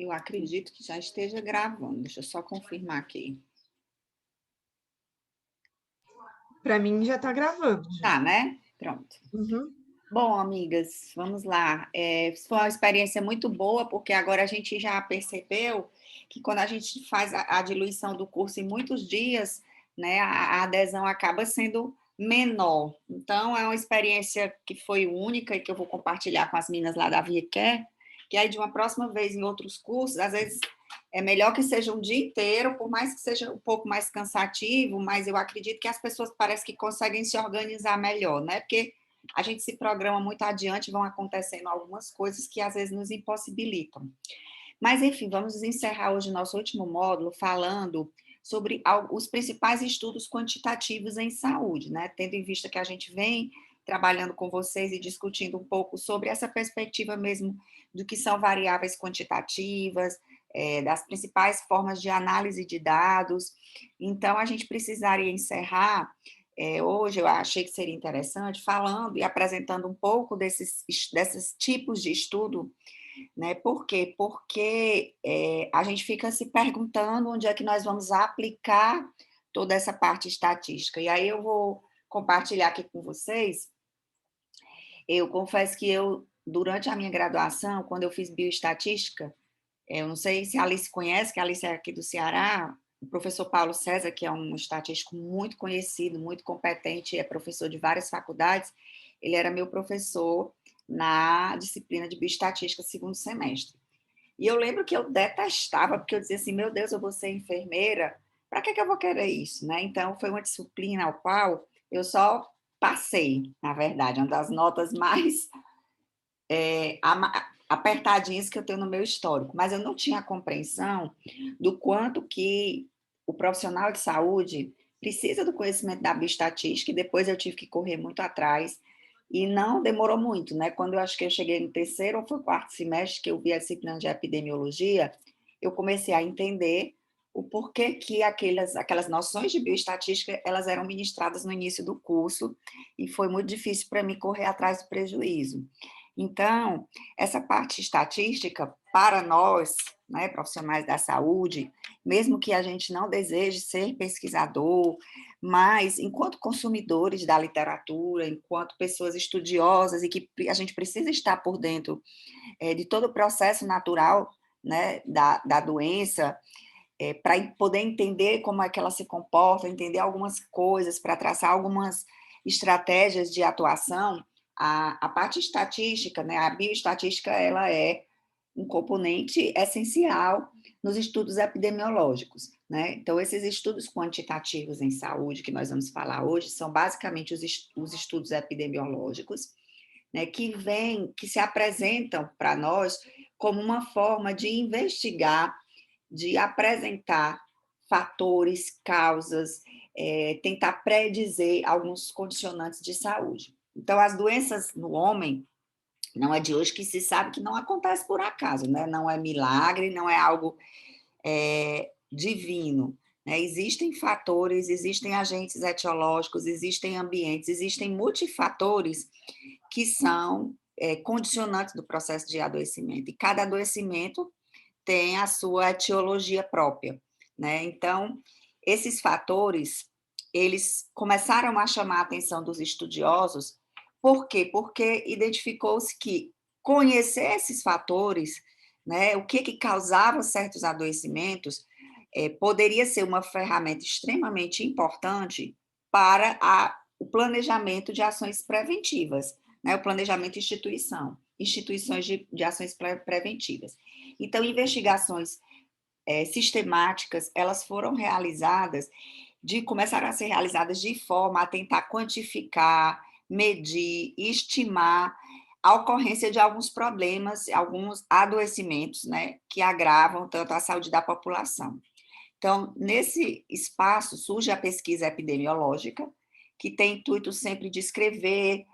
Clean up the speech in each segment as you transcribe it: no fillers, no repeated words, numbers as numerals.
Eu acredito que já esteja gravando. Deixa eu só confirmar aqui. Para mim já está gravando já. Tá, né? Pronto. Uhum. Bom, amigas, vamos lá. Foi uma experiência muito boa, porque agora a gente já percebeu que quando a gente faz a diluição do curso em muitos dias, né, a adesão acaba sendo menor. Então, é uma experiência que foi única e que eu vou compartilhar com as meninas lá da Via Care, que aí de uma próxima vez em outros cursos, às vezes é melhor que seja um dia inteiro, por mais que seja um pouco mais cansativo, mas eu acredito que as pessoas parece que conseguem se organizar melhor, né? Porque a gente se programa muito adiante, vão acontecendo algumas coisas que às vezes nos impossibilitam. Mas, enfim, vamos encerrar hoje o nosso último módulo falando sobre os principais estudos quantitativos em saúde, né? Tendo em vista que a gente vem trabalhando com vocês e discutindo um pouco sobre essa perspectiva mesmo do que são variáveis quantitativas, das principais formas de análise de dados. Então, a gente precisaria encerrar hoje, eu achei que seria interessante, falando e apresentando um pouco desses tipos de estudo, né? Por quê? Porque a gente fica se perguntando onde é que nós vamos aplicar toda essa parte estatística. E aí eu vou compartilhar aqui com vocês. Eu confesso que durante a minha graduação, quando eu fiz bioestatística, eu não sei se a Alice conhece, que a Alice é aqui do Ceará, o professor Paulo César, que é um estatístico muito conhecido, muito competente, é professor de várias faculdades, ele era meu professor na disciplina de bioestatística, segundo semestre. E eu lembro que eu detestava, porque eu dizia assim, meu Deus, eu vou ser enfermeira, para que eu vou querer isso, né? Então, foi uma disciplina ao qual eu só passei, na verdade, uma das notas mais apertadinhas que eu tenho no meu histórico, mas eu não tinha a compreensão do quanto que o profissional de saúde precisa do conhecimento da bioestatística, e depois eu tive que correr muito atrás, e não demorou muito, né? Quando eu acho que eu cheguei no terceiro ou foi quarto semestre, que eu vi a disciplina de epidemiologia, eu comecei a entender o porquê que aquelas noções de bioestatística, elas eram ministradas no início do curso, e foi muito difícil para mim correr atrás do prejuízo. Então, essa parte estatística, para nós, né, profissionais da saúde, mesmo que a gente não deseje ser pesquisador, mas enquanto consumidores da literatura, enquanto pessoas estudiosas e que a gente precisa estar por dentro de todo o processo natural, né, da doença, para poder entender como é que ela se comporta, entender algumas coisas, para traçar algumas estratégias de atuação, a parte estatística, né, a bioestatística, ela é um componente essencial nos estudos epidemiológicos, né? Então, esses estudos quantitativos em saúde que nós vamos falar hoje são basicamente os estudos epidemiológicos, né, que se apresentam para nós como uma forma de investigar, de apresentar fatores, causas, tentar predizer alguns condicionantes de saúde. Então, as doenças no homem, não é de hoje que se sabe que não acontece por acaso, né? Não é milagre, não é algo divino. Né? Existem fatores, existem agentes etiológicos, existem ambientes, existem multifatores que são condicionantes do processo de adoecimento. E cada adoecimento tem a sua etiologia própria, né? Então, esses fatores, eles começaram a chamar a atenção dos estudiosos, por quê? Porque identificou-se que conhecer esses fatores, né, o que causava certos adoecimentos, poderia ser uma ferramenta extremamente importante para o planejamento de ações preventivas, né, o planejamento de instituições de ações preventivas. Então, investigações sistemáticas, elas foram realizadas, começaram a ser realizadas de forma a tentar quantificar, medir, estimar a ocorrência de alguns problemas, alguns adoecimentos, né, que agravam tanto a saúde da população. Então, nesse espaço surge a pesquisa epidemiológica, que tem intuito sempre de descrever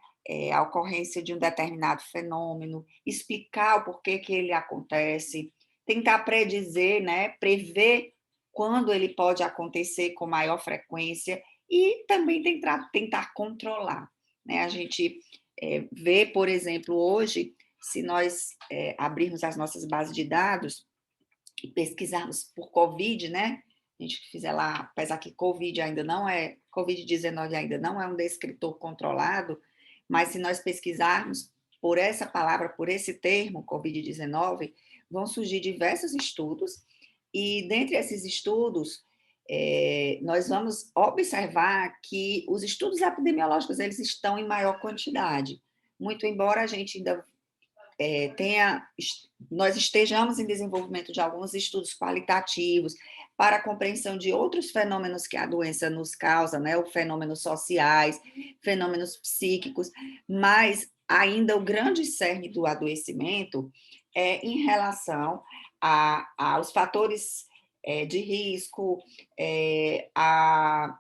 a ocorrência de um determinado fenômeno, explicar o porquê que ele acontece, tentar predizer, né, prever quando ele pode acontecer com maior frequência e também tentar controlar. Né? A gente vê, por exemplo, hoje, se nós abrirmos as nossas bases de dados, e pesquisarmos por Covid, né? A gente fizer lá, apesar que Covid-19 ainda não é um descritor controlado, mas se nós pesquisarmos por essa palavra, por esse termo, Covid-19, vão surgir diversos estudos, e dentre esses estudos, nós vamos observar que os estudos epidemiológicos, eles estão em maior quantidade, muito embora a gente ainda nós estejamos em desenvolvimento de alguns estudos qualitativos para a compreensão de outros fenômenos que a doença nos causa, né, os fenômenos sociais, fenômenos psíquicos, mas ainda o grande cerne do adoecimento é em relação aos fatores de risco, a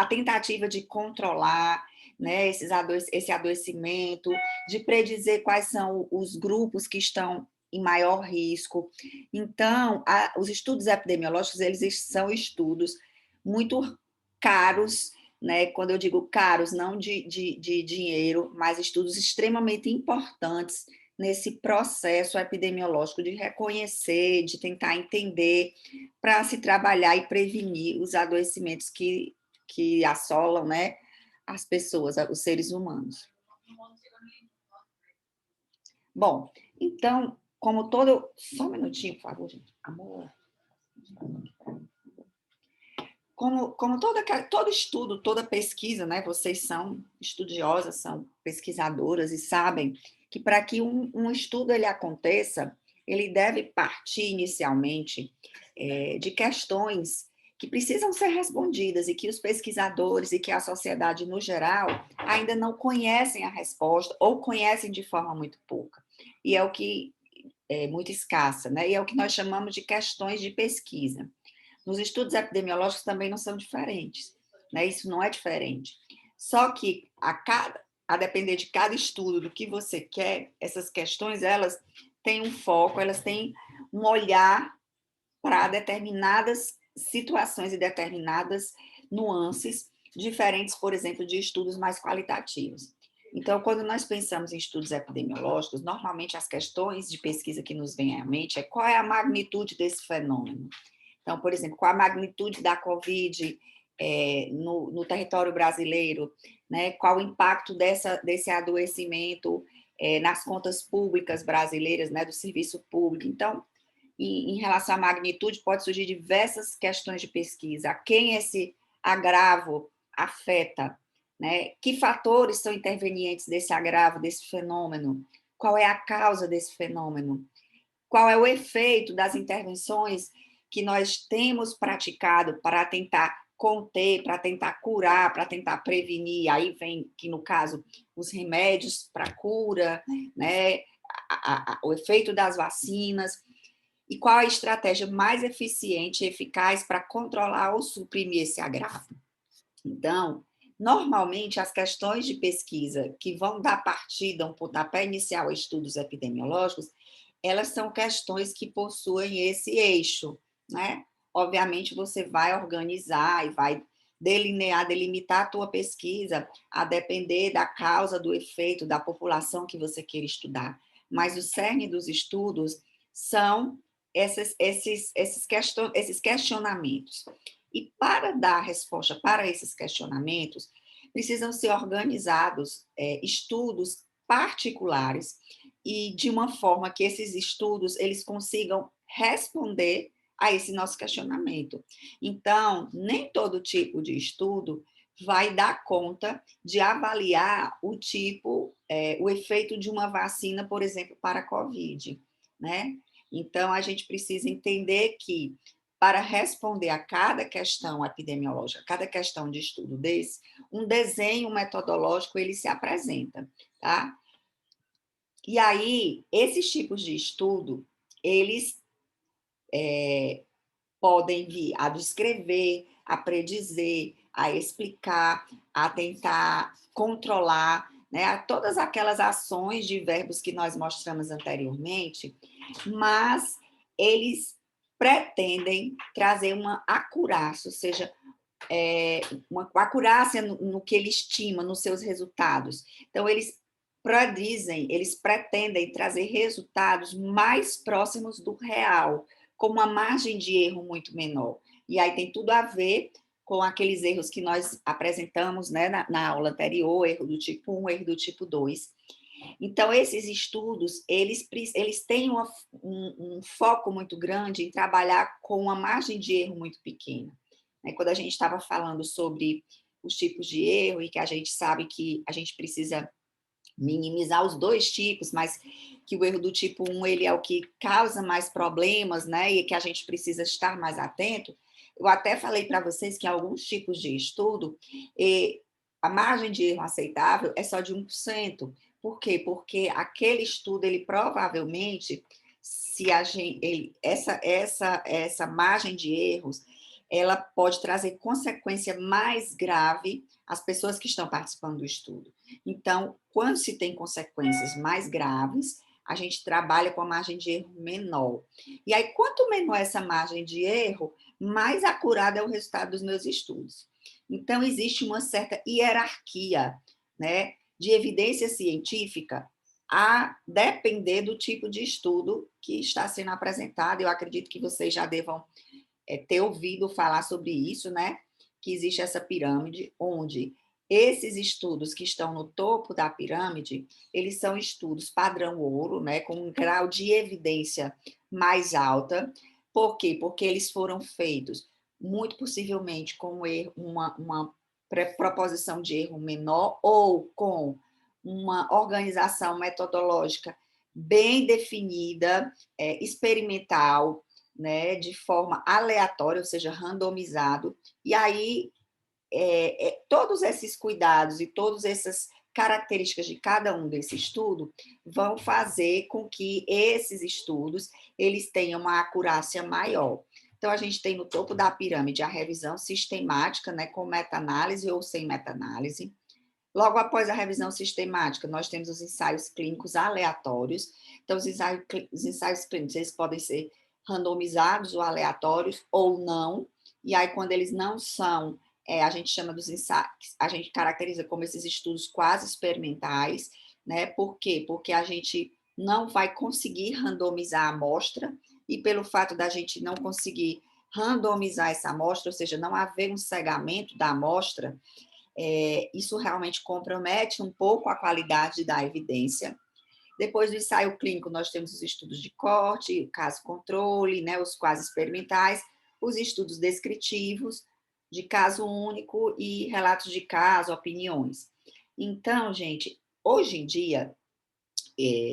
tentativa de controlar, né, esse adoecimento, de predizer quais são os grupos que estão em maior risco. Então, os estudos epidemiológicos, eles são estudos muito caros, né? Quando eu digo caros, não de dinheiro, mas estudos extremamente importantes nesse processo epidemiológico de reconhecer, de tentar entender, para se trabalhar e prevenir os adoecimentos que assolam, né, as pessoas, os seres humanos. Bom, então, como todo... Só um minutinho, por favor, gente. Amor. Como todo estudo, toda pesquisa, né? Vocês são estudiosas, são pesquisadoras e sabem que para que um estudo ele aconteça, ele deve partir inicialmente de questões que precisam ser respondidas e que os pesquisadores e que a sociedade no geral ainda não conhecem a resposta ou conhecem de forma muito pouca. E é o que é muito escassa, né? E é o que nós chamamos de questões de pesquisa. Nos estudos epidemiológicos também não são diferentes, né? Isso não é diferente. Só que a depender de cada estudo, do que você quer, essas questões, elas têm um foco, elas têm um olhar para determinadas situações e determinadas nuances diferentes, por exemplo, de estudos mais qualitativos. Então, quando nós pensamos em estudos epidemiológicos, normalmente as questões de pesquisa que nos vêm à mente é qual é a magnitude desse fenômeno. Então, por exemplo, qual a magnitude da Covid no território brasileiro, né? Qual o impacto desse adoecimento nas contas públicas brasileiras, né? Do serviço público. Então, em relação à magnitude, pode surgir diversas questões de pesquisa. A quem esse agravo afeta, né? Que fatores são intervenientes desse agravo, desse fenômeno? Qual é a causa desse fenômeno? Qual é o efeito das intervenções que nós temos praticado para tentar conter, para tentar curar, para tentar prevenir? Aí vem que, no caso, os remédios para cura, né? O efeito das vacinas. E qual a estratégia mais eficiente e eficaz para controlar ou suprimir esse agravo? Então, normalmente, as questões de pesquisa que vão dar partida, um pontapé inicial a estudos epidemiológicos, elas são questões que possuem esse eixo, né? Obviamente, você vai organizar e vai delimitar a tua pesquisa a depender da causa, do efeito, da população que você queira estudar. Mas o cerne dos estudos são esses questionamentos. E para dar resposta para esses questionamentos, precisam ser organizados estudos particulares e de uma forma que esses estudos eles consigam responder a esse nosso questionamento. Então, nem todo tipo de estudo vai dar conta de avaliar o o efeito de uma vacina, por exemplo, para a COVID, né? Então, a gente precisa entender que, para responder a cada questão epidemiológica, a cada questão de estudo desse, um desenho metodológico ele se apresenta, tá? E aí, esses tipos de estudo, eles podem vir a descrever, a predizer, a explicar, a tentar controlar, né, a todas aquelas ações de verbos que nós mostramos anteriormente, mas eles pretendem trazer uma acurácia, ou seja, uma acurácia no que ele estima, nos seus resultados. Então, eles pretendem trazer resultados mais próximos do real, com uma margem de erro muito menor. E aí tem tudo a ver com aqueles erros que nós apresentamos, né, na aula anterior, erro do tipo 1, erro do tipo 2. Então, esses estudos, eles têm um foco muito grande em trabalhar com uma margem de erro muito pequena. Né? Quando a gente estava falando sobre os tipos de erro e que a gente sabe que a gente precisa minimizar os dois tipos, mas que o erro do tipo 1 ele é o que causa mais problemas, né? E que a gente precisa estar mais atento. Eu até falei para vocês que alguns tipos de estudo, a margem de erro aceitável é só de 1%. Por quê? Porque aquele estudo, ele provavelmente, se a gente, essa margem de erros, ela pode trazer consequência mais grave às pessoas que estão participando do estudo. Então, quando se tem consequências mais graves, a gente trabalha com a margem de erro menor. E aí, quanto menor essa margem de erro, mais acurado é o resultado dos meus estudos. Então, existe uma certa hierarquia, né, de evidência científica a depender do tipo de estudo que está sendo apresentado. Eu acredito que vocês já devam ter ouvido falar sobre isso, né? Que existe essa pirâmide, onde esses estudos que estão no topo da pirâmide, eles são estudos padrão ouro, né? Com um grau de evidência mais alta. Por quê? Porque eles foram feitos, muito possivelmente, com uma proposição de erro menor ou com uma organização metodológica bem definida, experimental, né, de forma aleatória, ou seja, randomizado, e aí todos esses cuidados e todas essas características de cada um desse estudo vão fazer com que esses estudos eles tenham uma acurácia maior. Então, a gente tem no topo da pirâmide a revisão sistemática, né, com meta-análise ou sem meta-análise. Logo após a revisão sistemática, nós temos os ensaios clínicos aleatórios. Então, os ensaios clínicos eles podem ser randomizados ou aleatórios ou não. E aí, quando eles não são, a gente chama dos ensaios, a gente caracteriza como esses estudos quase experimentais, né? Por quê? Porque a gente não vai conseguir randomizar a amostra, e pelo fato da gente não conseguir randomizar essa amostra, ou seja, não haver um cegamento da amostra, isso realmente compromete um pouco a qualidade da evidência. Depois do ensaio clínico, nós temos os estudos de corte, o caso controle, né, os quase experimentais, os estudos descritivos, de caso único e relatos de caso, opiniões. Então, gente, hoje em dia,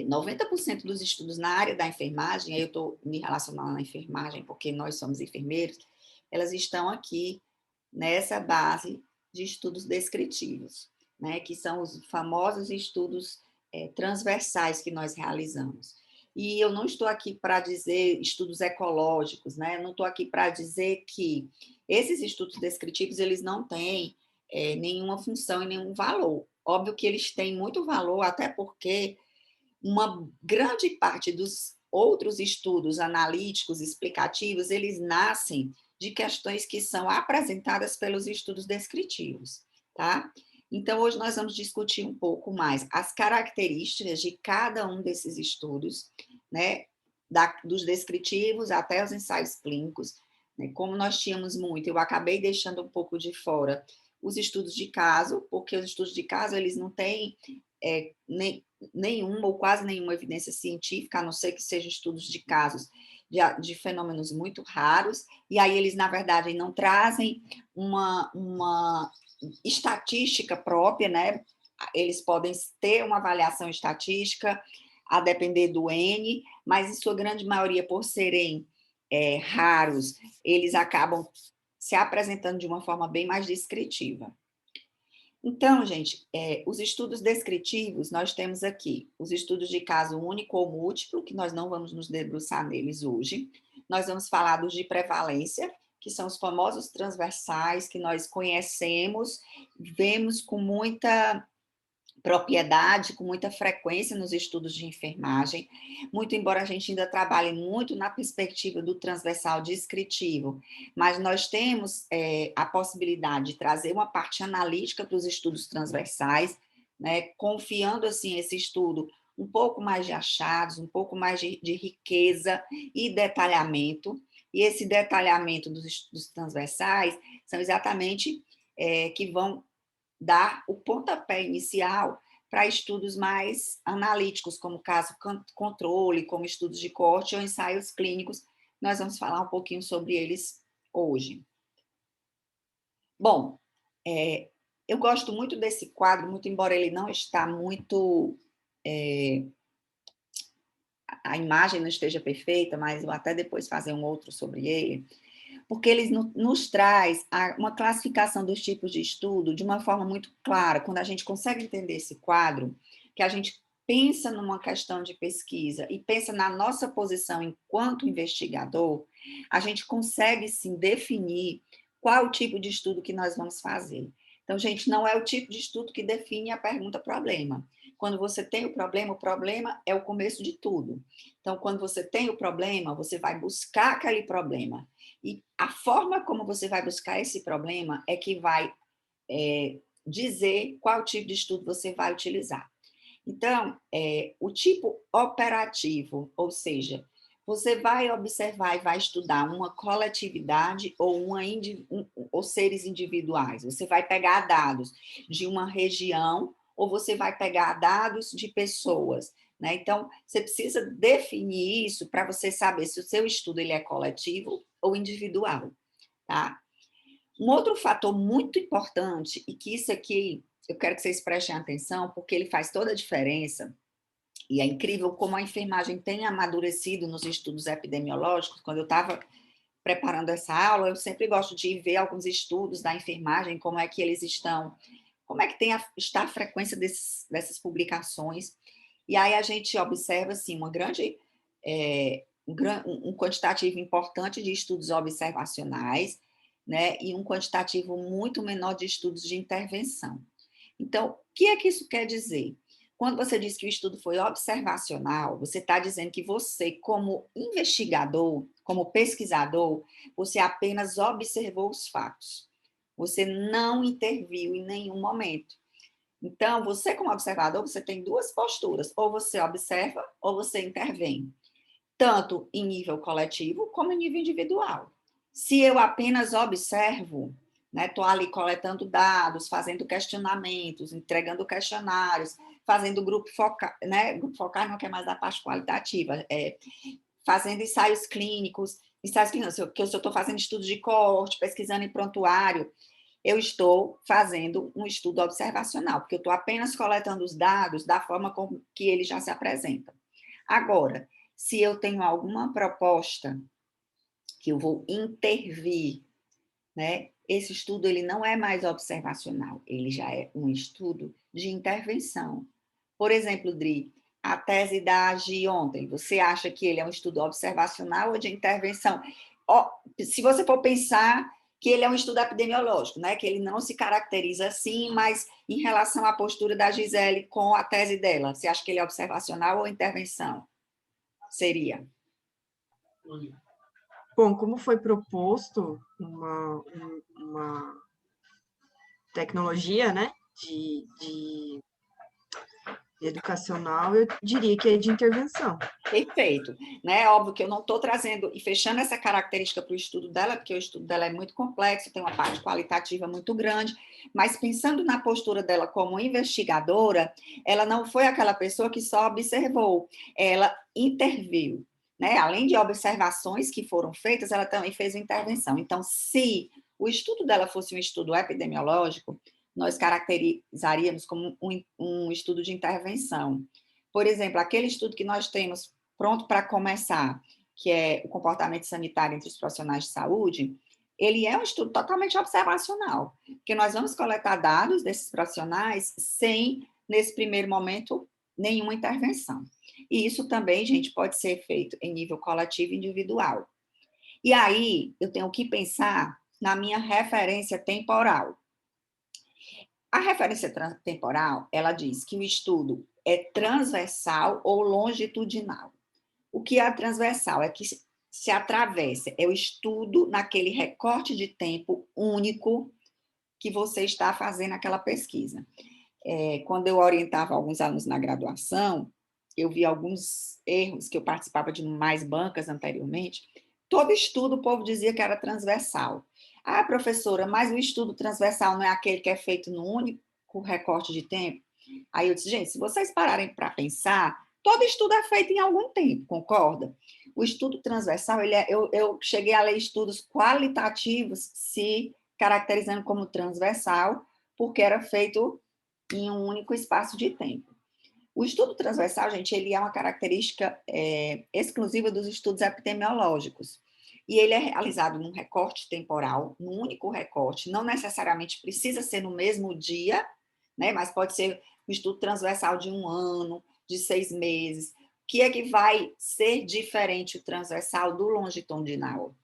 90% dos estudos na área da enfermagem, aí eu estou me relacionando à enfermagem porque nós somos enfermeiros, elas estão aqui nessa base de estudos descritivos, né, que são os famosos estudos transversais que nós realizamos. E eu não estou aqui para dizer estudos ecológicos, né? Eu não estou aqui para dizer que esses estudos descritivos eles não têm nenhuma função e nenhum valor. Óbvio que eles têm muito valor, até porque uma grande parte dos outros estudos analíticos, explicativos, eles nascem de questões que são apresentadas pelos estudos descritivos, tá? Então, hoje nós vamos discutir um pouco mais as características de cada um desses estudos, né? Dos descritivos até os ensaios clínicos, né? Como nós tínhamos muito, eu acabei deixando um pouco de fora os estudos de caso, porque os estudos de caso, eles não têm nenhuma ou quase nenhuma evidência científica, a não ser que sejam estudos de casos de fenômenos muito raros, e aí eles, na verdade, não trazem uma estatística própria, né? Eles podem ter uma avaliação estatística a depender do N, mas em sua grande maioria, por serem raros, eles acabam se apresentando de uma forma bem mais descritiva. Então, gente, os estudos descritivos, nós temos aqui os estudos de caso único ou múltiplo, que nós não vamos nos debruçar neles hoje. Nós vamos falar dos de prevalência, que são os famosos transversais, que nós conhecemos, vemos com muita propriedade, com muita frequência nos estudos de enfermagem, muito embora a gente ainda trabalhe muito na perspectiva do transversal descritivo, mas nós temos a possibilidade de trazer uma parte analítica para os estudos transversais, né, confiando, assim, esse estudo um pouco mais de achados, um pouco mais de riqueza e detalhamento. E esse detalhamento dos transversais são exatamente que vão dar o pontapé inicial para estudos mais analíticos, como caso controle, como estudos de corte ou ensaios clínicos. Nós vamos falar um pouquinho sobre eles hoje. Bom, eu gosto muito desse quadro, muito embora ele não está muito... a imagem não esteja perfeita, mas vou até depois fazer um outro sobre ele, porque ele nos traz uma classificação dos tipos de estudo de uma forma muito clara. Quando a gente consegue entender esse quadro, que a gente pensa numa questão de pesquisa e pensa na nossa posição enquanto investigador, a gente consegue, sim, definir qual o tipo de estudo que nós vamos fazer. Então, gente, não é o tipo de estudo que define a pergunta-problema. Quando você tem o problema é o começo de tudo. Então, quando você tem o problema, você vai buscar aquele problema. E a forma como você vai buscar esse problema é que vai dizer qual tipo de estudo você vai utilizar. Então, o tipo operativo, ou seja, você vai observar e vai estudar uma coletividade ou seres individuais. Você vai pegar dados de uma região ou você vai pegar dados de pessoas, né? Então, você precisa definir isso para você saber se o seu estudo ele é coletivo ou individual, tá? Um outro fator muito importante, e que isso aqui eu quero que vocês prestem atenção, porque ele faz toda a diferença, e é incrível como a enfermagem tem amadurecido nos estudos epidemiológicos. Quando eu estava preparando essa aula, eu sempre gosto de ver alguns estudos da enfermagem, como é que eles estão, como é que está a frequência dessas publicações. E aí a gente observa assim, um quantitativo importante de estudos observacionais, né, e um quantitativo muito menor de estudos de intervenção. Então, o que é que isso quer dizer? Quando você diz que o estudo foi observacional, você está dizendo que você, como investigador, como pesquisador, você apenas observou os fatos. Você não interviu em nenhum momento. Então, você, como observador, você tem duas posturas: ou você observa ou você intervém, tanto em nível coletivo como em nível individual. Se eu apenas observo, né, estou ali coletando dados, fazendo questionamentos, entregando questionários, fazendo grupo focar, né, grupo focar não quer mais da parte qualitativa, fazendo ensaios clínicos, que eu estou fazendo estudos de corte, pesquisando em prontuário, eu estou fazendo um estudo observacional, porque eu estou apenas coletando os dados da forma como que eles já se apresentam. Agora, se eu tenho alguma proposta que eu vou intervir, né? Esse estudo ele não é mais observacional, ele já é um estudo de intervenção. Por exemplo, Dri, a tese da AGI ontem, você acha que ele é um estudo observacional ou de intervenção? Se você for pensar que ele é um estudo epidemiológico, né? Que ele não se caracteriza assim, mas em relação à postura da Gisele com a tese dela, você acha que ele é observacional ou intervenção? Seria. Bom, como foi proposto uma tecnologia, né, de educacional, eu diria que é de intervenção. Perfeito. Né? Óbvio que eu não estou trazendo e fechando essa característica para o estudo dela, porque o estudo dela é muito complexo, tem uma parte qualitativa muito grande, mas pensando na postura dela como investigadora, ela não foi aquela pessoa que só observou, ela interviu. Né? Além de observações que foram feitas, ela também fez uma intervenção. Então, se o estudo dela fosse um estudo epidemiológico, nós caracterizaríamos como um estudo de intervenção. Por exemplo, aquele estudo que nós temos pronto para começar, que é o comportamento sanitário entre os profissionais de saúde, ele é um estudo totalmente observacional, porque nós vamos coletar dados desses profissionais sem, nesse primeiro momento, nenhuma intervenção. E isso também, gente, pode ser feito em nível coletivo e individual. E aí, eu tenho que pensar na minha referência temporal. A referência temporal, ela diz que o estudo é transversal ou longitudinal. O que é transversal? É que se atravessa, é o estudo naquele recorte de tempo único que você está fazendo aquela pesquisa. Quando eu orientava alguns alunos na graduação, eu vi alguns erros, que eu participava de mais bancas anteriormente, todo estudo o povo dizia que era transversal. Ah, professora, mas o estudo transversal não é aquele que é feito no único recorte de tempo? Aí eu disse, gente, se vocês pararem para pensar, todo estudo é feito em algum tempo, concorda? O estudo transversal, eu cheguei a ler estudos qualitativos se caracterizando como transversal, porque era feito em um único espaço de tempo. O estudo transversal, gente, ele é uma característica exclusiva dos estudos epidemiológicos. E ele é realizado num recorte temporal, num único recorte, não necessariamente precisa ser no mesmo dia, né? Mas pode ser um estudo transversal de 1 ano, de 6 meses. O que é que vai ser diferente o transversal do longitudinal?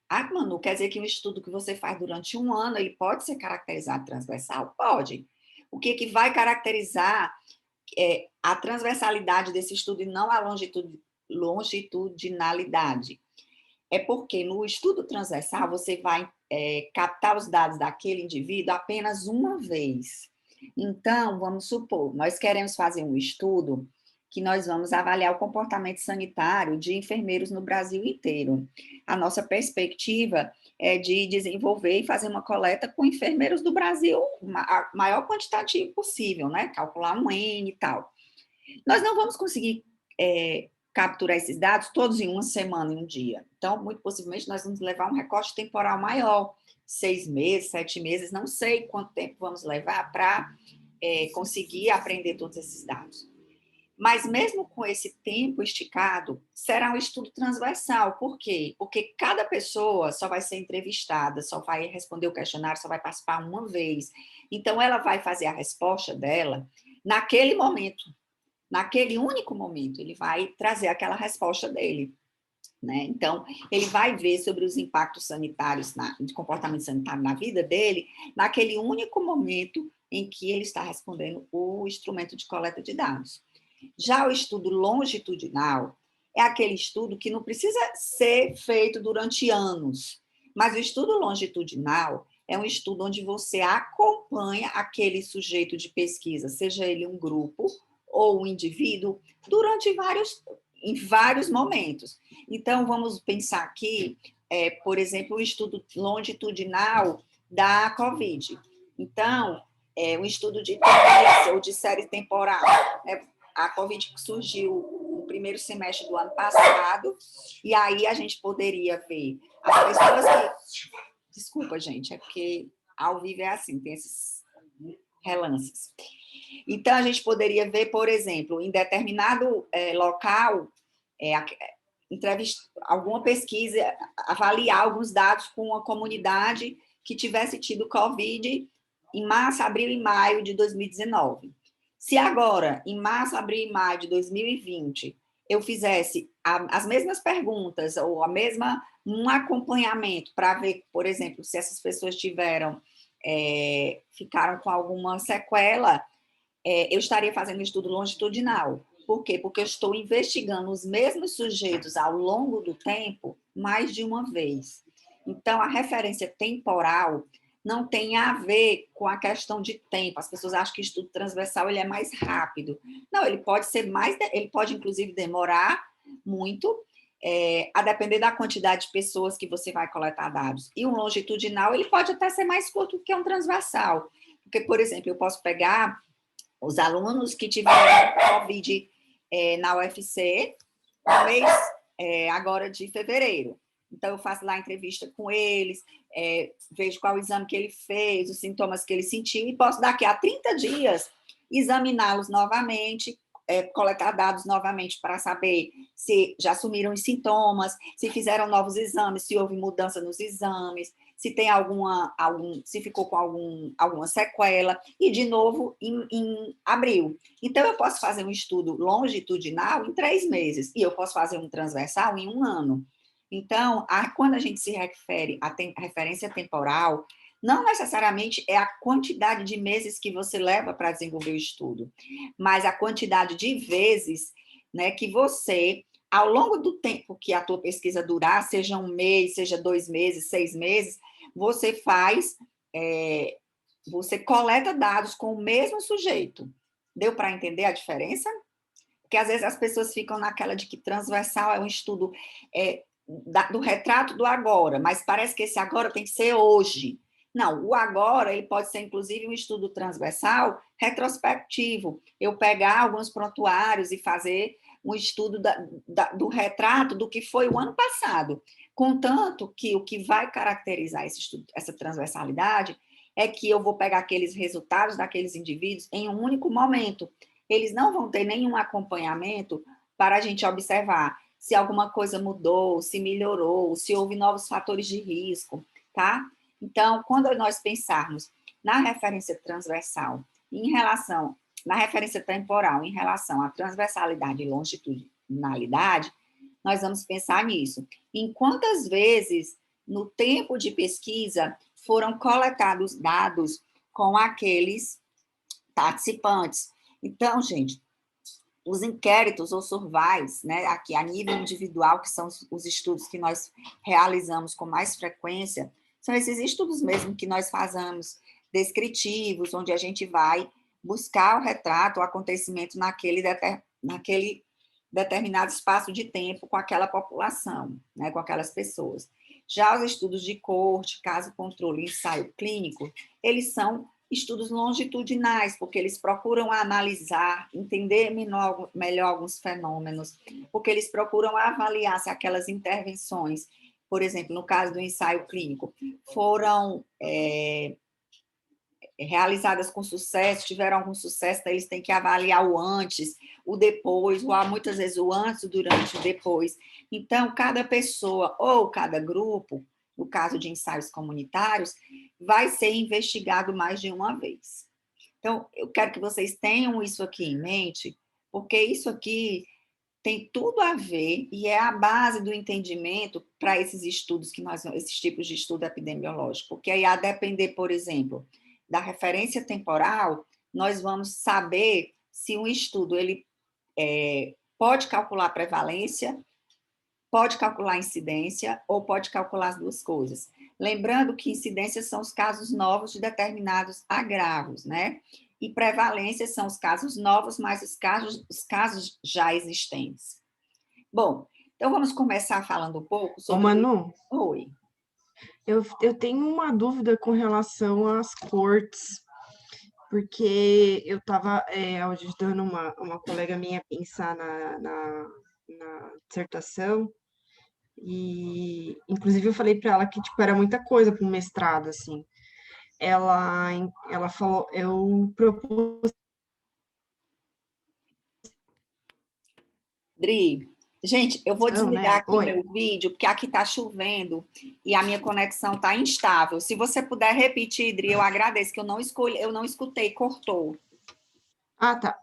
Ah, Manu, quer dizer que um estudo que você faz durante 1 ano, ele pode ser caracterizado transversal? Pode. O que é que vai caracterizar a transversalidade desse estudo e não a longitudinalidade? É porque no estudo transversal você vai captar os dados daquele indivíduo apenas uma vez. Então, vamos supor, nós queremos fazer um estudo que nós vamos avaliar o comportamento sanitário de enfermeiros no Brasil inteiro. A nossa perspectiva é de desenvolver e fazer uma coleta com enfermeiros do Brasil, a maior quantitativo possível, né? Calcular um N e tal. Nós não vamos conseguir capturar esses dados todos em uma semana, em um dia. Então, muito possivelmente, nós vamos levar um recorte temporal maior, 6 meses, 7 meses, não sei quanto tempo vamos levar para conseguir aprender todos esses dados. Mas mesmo com esse tempo esticado, será um estudo transversal. Por quê? Porque cada pessoa só vai ser entrevistada, só vai responder o questionário, só vai participar uma vez. Então, ela vai fazer a resposta dela naquele momento, naquele único momento, ele vai trazer aquela resposta dele. Né? Então, ele vai ver sobre os impactos sanitários, de comportamento sanitário na vida dele, naquele único momento em que ele está respondendo o instrumento de coleta de dados. Já o estudo longitudinal é aquele estudo que não precisa ser feito durante anos, mas o estudo longitudinal é um estudo onde você acompanha aquele sujeito de pesquisa, seja ele um grupo ou um indivíduo, em vários momentos. Então, vamos pensar aqui, por exemplo, o estudo longitudinal da COVID. Então, um estudo de tendência ou de série temporal. A COVID surgiu no primeiro semestre do ano passado, e aí a gente poderia ver as pessoas que... Desculpa, gente, é porque ao vivo é assim, tem esses relances. Então, a gente poderia ver, por exemplo, em determinado local, alguma pesquisa, avaliar alguns dados com uma comunidade que tivesse tido COVID em março, abril e maio de 2019. Se agora, em março, abril e maio de 2020, eu fizesse as mesmas perguntas ou um acompanhamento para ver, por exemplo, se essas pessoas ficaram com alguma sequela, eu estaria fazendo um estudo longitudinal. Por quê? Porque eu estou investigando os mesmos sujeitos ao longo do tempo mais de uma vez. Então, a referência temporal não tem a ver com a questão de tempo. As pessoas acham que o estudo transversal ele é mais rápido. Não, ele pode inclusive demorar muito, a depender da quantidade de pessoas que você vai coletar dados. E um longitudinal, ele pode até ser mais curto que um transversal. Porque, por exemplo, eu posso pegar os alunos que tiveram COVID na UFC no mês agora de fevereiro. Então, eu faço lá a entrevista com eles, vejo qual o exame que ele fez, os sintomas que ele sentiu, e posso, daqui a 30 dias, examiná-los novamente, coletar dados novamente para saber se já assumiram os sintomas, se fizeram novos exames, se houve mudança nos exames, se tem se ficou com alguma sequela, e de novo em abril. Então, eu posso fazer um estudo longitudinal em 3 meses, e eu posso fazer um transversal em 1 ano. Então, quando a gente se refere à referência temporal, não necessariamente é a quantidade de meses que você leva para desenvolver o estudo, mas a quantidade de vezes, né, que você, ao longo do tempo que a tua pesquisa durar, seja 1 mês, seja 2 meses, 6 meses, você você coleta dados com o mesmo sujeito. Deu para entender a diferença? Porque às vezes as pessoas ficam naquela de que transversal é um estudo do retrato do agora, mas parece que esse agora tem que ser hoje. Não, o agora ele pode ser inclusive um estudo transversal retrospectivo. Eu pegar alguns prontuários e fazer um estudo do retrato do que foi o ano passado. Contanto que o que vai caracterizar esse estudo, essa transversalidade é que eu vou pegar aqueles resultados daqueles indivíduos em um único momento. Eles não vão ter nenhum acompanhamento para a gente observar se alguma coisa mudou, se melhorou, se houve novos fatores de risco, tá? Então, quando nós pensarmos na referência transversal, em relação, na referência temporal, em relação à transversalidade e longitudinalidade, nós vamos pensar nisso. Em quantas vezes, no tempo de pesquisa, foram coletados dados com aqueles participantes. Então, gente, os inquéritos ou surveys, né, aqui a nível individual, que são os estudos que nós realizamos com mais frequência, são esses estudos mesmo que nós fazemos, descritivos, onde a gente vai buscar o retrato, o acontecimento naquele determinado espaço de tempo com aquela população, né, com aquelas pessoas. Já os estudos de corte, caso controle, ensaio clínico, eles são estudos longitudinais, porque eles procuram analisar, entender melhor alguns fenômenos, porque eles procuram avaliar se aquelas intervenções, por exemplo, no caso do ensaio clínico, foram realizadas com sucesso, tiveram algum sucesso, daí eles têm que avaliar o antes, o depois, ou muitas vezes o antes, o durante, o depois. Então, cada pessoa ou cada grupo, no caso de ensaios comunitários, vai ser investigado mais de uma vez. Então, eu quero que vocês tenham isso aqui em mente, porque isso aqui tem tudo a ver e é a base do entendimento para esses estudos esses tipos de estudo epidemiológico, porque aí a depender, por exemplo, da referência temporal, nós vamos saber se um estudo ele pode calcular a prevalência, pode calcular a incidência ou pode calcular as duas coisas. Lembrando que incidências são os casos novos de determinados agravos, né? E prevalência são os casos novos mais os casos já existentes. Bom, então vamos começar falando um pouco Ô, sobre... Manu, Oi. eu tenho uma dúvida com relação às cortes, porque eu estava ajudando uma colega minha a pensar na dissertação, e inclusive eu falei para ela que tipo, era muita coisa para um mestrado, assim. Ela falou, eu propus. Dri, gente, eu vou desligar Né? aqui o Oi. meu vídeo, porque aqui está chovendo e a minha conexão está instável. Se você puder repetir, Dri, eu agradeço, que eu não escutei, cortou. Ah, tá.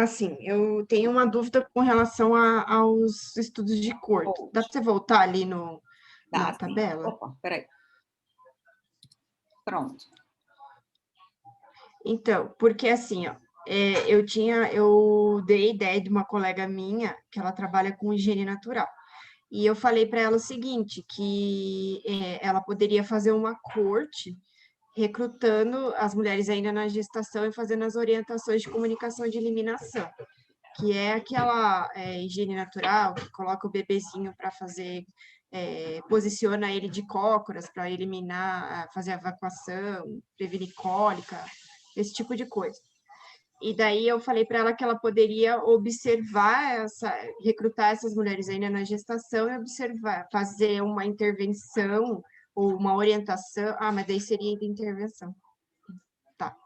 Sim, eu tenho uma dúvida com relação aos estudos de corte. Dá para você voltar ali na Dá, sim. tabela? Opa, peraí. Pronto. Então, porque assim, ó, eu dei ideia de uma colega minha que ela trabalha com higiene natural. E eu falei para ela o seguinte, que ela poderia fazer uma corte recrutando as mulheres ainda na gestação e fazendo as orientações de comunicação de eliminação, que é aquela higiene natural que coloca o bebezinho para fazer, posiciona ele de cócoras para eliminar, fazer evacuação, prevenir cólica, esse tipo de coisa. E daí eu falei para ela que ela poderia observar recrutar essas mulheres ainda na gestação e observar, fazer uma intervenção ou uma orientação. Ah, mas daí seria de intervenção. Tá,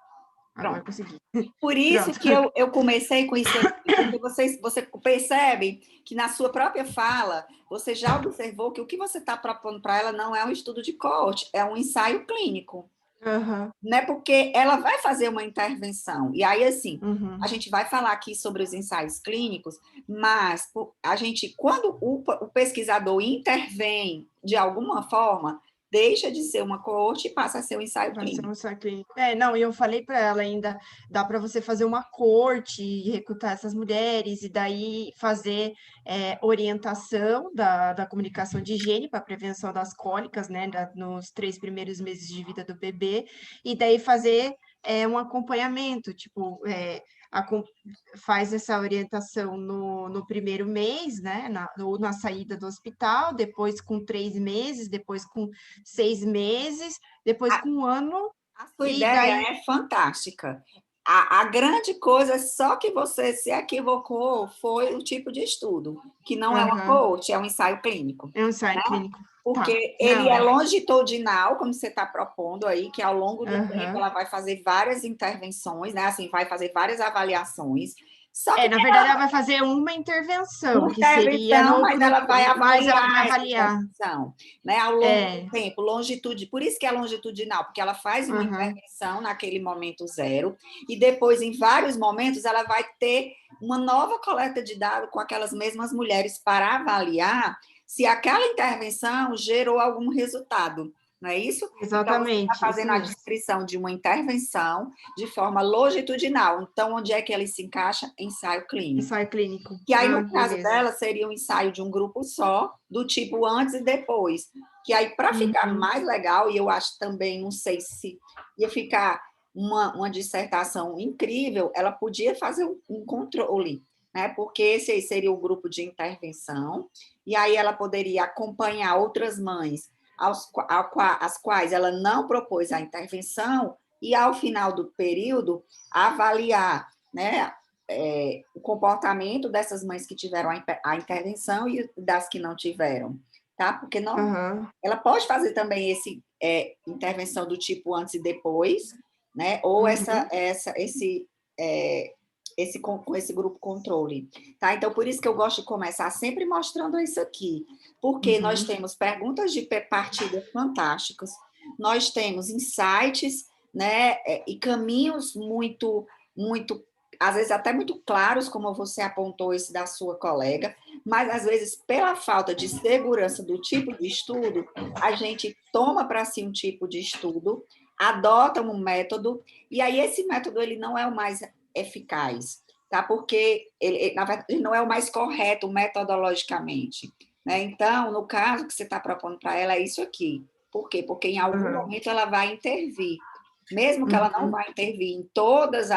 agora Pronto. consegui. Por isso Pronto. que eu comecei com isso aqui, porque você percebe que na sua própria fala, você já observou que o que você está propondo para ela não é um estudo de coach, é um ensaio clínico. Uhum. Né? Porque ela vai fazer uma intervenção. E aí, assim, Uhum. a gente vai falar aqui sobre os ensaios clínicos, mas a gente, quando o pesquisador intervém de alguma forma, deixa de ser uma coorte e passa a ser um ensaio Vai ser clínico. um saque. Não, e eu falei para ela ainda, dá para você fazer uma corte e recrutar essas mulheres, e daí fazer orientação da comunicação de higiene para prevenção das cólicas, né, nos 3 primeiros meses de vida do bebê, e daí fazer um acompanhamento, tipo, faz essa orientação no primeiro mês, né? Ou na saída do hospital, depois com 3 meses, depois com 6 meses, depois com 1 ano, A sua e ideia daí. é fantástica. A grande coisa, só que você se equivocou, foi o tipo de estudo, que não é uma Aham, coach, é um ensaio clínico. é um ensaio clínico. Tá. Porque ele é Não. longitudinal, como você está propondo aí, que ao longo do tempo Aham. ela vai fazer várias intervenções, né? Assim, vai fazer várias avaliações. Só que Na verdade, ela vai fazer uma intervenção, uma que seria intervenção, no mas ela grupo, vai mas ela vai avaliar essa avaliar. intervenção, né, ao longo do É. tempo, longitude, por isso que é longitudinal, porque ela faz uma Aham. intervenção naquele momento zero, e depois, em vários momentos, ela vai ter uma nova coleta de dados com aquelas mesmas mulheres para avaliar se aquela intervenção gerou algum resultado. Não é isso? Então, você está Exatamente, isso fazendo a mesmo. descrição de uma intervenção de forma longitudinal. Então, onde é que ele se encaixa? Ensaio clínico. Ensaio clínico. Que aí, Ah, no caso beleza. dela, seria um ensaio de um grupo só, do tipo antes e depois. Que aí, para ficar Uhum. mais legal, e eu acho também, não sei se ia ficar uma dissertação incrível, ela podia fazer um controle, né? Porque esse aí seria o grupo de intervenção, e aí ela poderia acompanhar outras mães às quais ela não propôs a intervenção, e ao final do período avaliar, né, o comportamento dessas mães que tiveram a intervenção e das que não tiveram, tá? Porque não, Aham. ela pode fazer também esse intervenção do tipo antes e depois, né? Ou Uhum. com esse grupo controle, tá? Então, por isso que eu gosto de começar sempre mostrando isso aqui, porque nós Uhum. temos perguntas de partida fantásticas, nós temos insights, né? E caminhos muito às vezes até muito claros, como você apontou esse da sua colega, mas às vezes pela falta de segurança do tipo de estudo, a gente toma para si um tipo de estudo, adota um método, e aí esse método ele não é o mais eficaz, tá? Porque na verdade, ele não é o mais correto metodologicamente, né? Então, no caso que você está propondo para ela, é isso aqui. Por quê? Porque em algum Aham. momento ela vai intervir. Mesmo que ela não Uhum. vai intervir em todos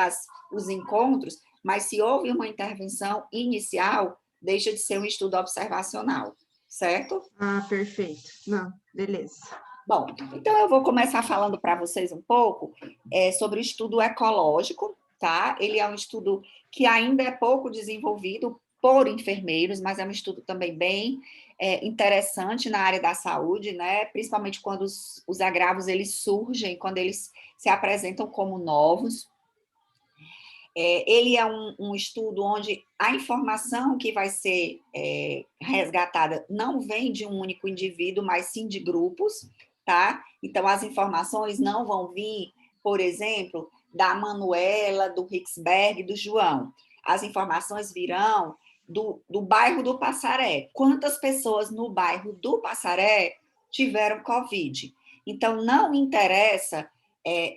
os encontros, mas se houve uma intervenção inicial, deixa de ser um estudo observacional, certo? Ah, perfeito. Não, beleza. Bom, então eu vou começar falando para vocês um pouco sobre o estudo ecológico, tá? Ele é um estudo que ainda é pouco desenvolvido por enfermeiros, mas é um estudo também bem interessante na área da saúde, né? Principalmente quando os agravos eles surgem, quando eles se apresentam como novos. Ele é um estudo onde a informação que vai ser resgatada não vem de um único indivíduo, mas sim de grupos, tá? Então, as informações não vão vir, por exemplo, da Manuela, do Rixberg, do João. As informações virão do bairro do Passaré. Quantas pessoas no bairro do Passaré tiveram Covid? Então, não interessa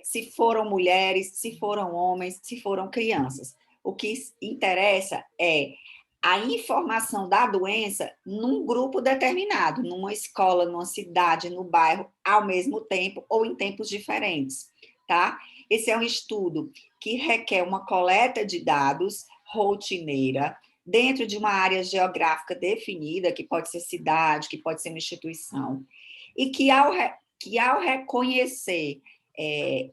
se foram mulheres, se foram homens, se foram crianças. O que interessa é a informação da doença num grupo determinado, numa escola, numa cidade, no bairro, ao mesmo tempo ou em tempos diferentes, tá? Esse é um estudo que requer uma coleta de dados rotineira dentro de uma área geográfica definida, que pode ser cidade, que pode ser uma instituição, e que ao reconhecer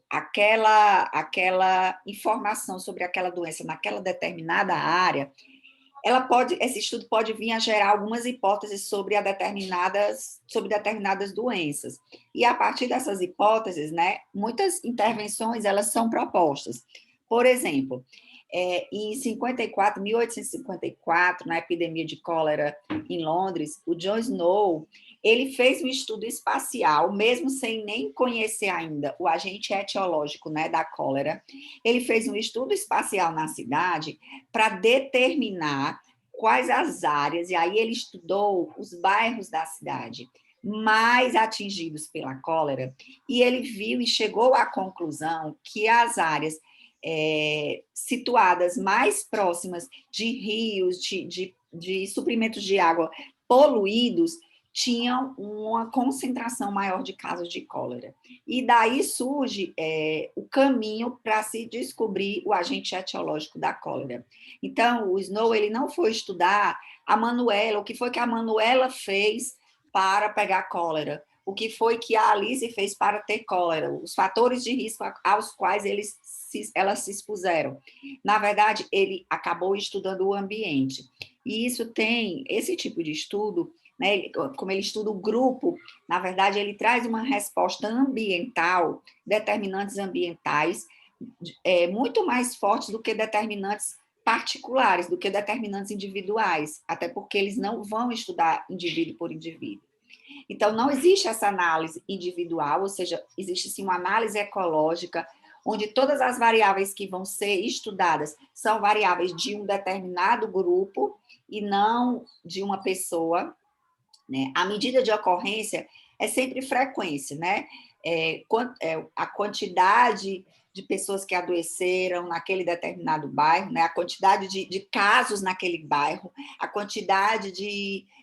aquela informação sobre aquela doença naquela determinada área, esse estudo pode vir a gerar algumas hipóteses sobre determinadas doenças. E a partir dessas hipóteses, né, muitas intervenções elas são propostas. Por exemplo, em 1854, na epidemia de cólera em Londres, o John Snow ele fez um estudo espacial, mesmo sem nem conhecer ainda o agente etiológico, né, da cólera. Ele fez um estudo espacial na cidade para determinar quais as áreas, e aí ele estudou os bairros da cidade mais atingidos pela cólera, e ele viu e chegou à conclusão que as áreas situadas mais próximas de rios, de suprimentos de água poluídos, tinham uma concentração maior de casos de cólera. E daí surge o caminho para se descobrir o agente etiológico da cólera. Então, o Snow ele não foi estudar a Manuela, o que foi que a Manuela fez para pegar cólera, o que foi que a Alice fez para ter cólera, os fatores de risco aos quais elas se expuseram. Na verdade, ele acabou estudando o ambiente. E esse tipo de estudo, né, como ele estuda o grupo, na verdade, ele traz uma resposta ambiental, determinantes ambientais, muito mais fortes do que determinantes particulares, do que determinantes individuais, até porque eles não vão estudar indivíduo por indivíduo. Então, não existe essa análise individual, ou seja, existe sim uma análise ecológica, onde todas as variáveis que vão ser estudadas são variáveis de um determinado grupo e não de uma pessoa, né? A medida de ocorrência é sempre frequência, né? A quantidade de pessoas que adoeceram naquele determinado bairro, né? A quantidade de casos naquele bairro,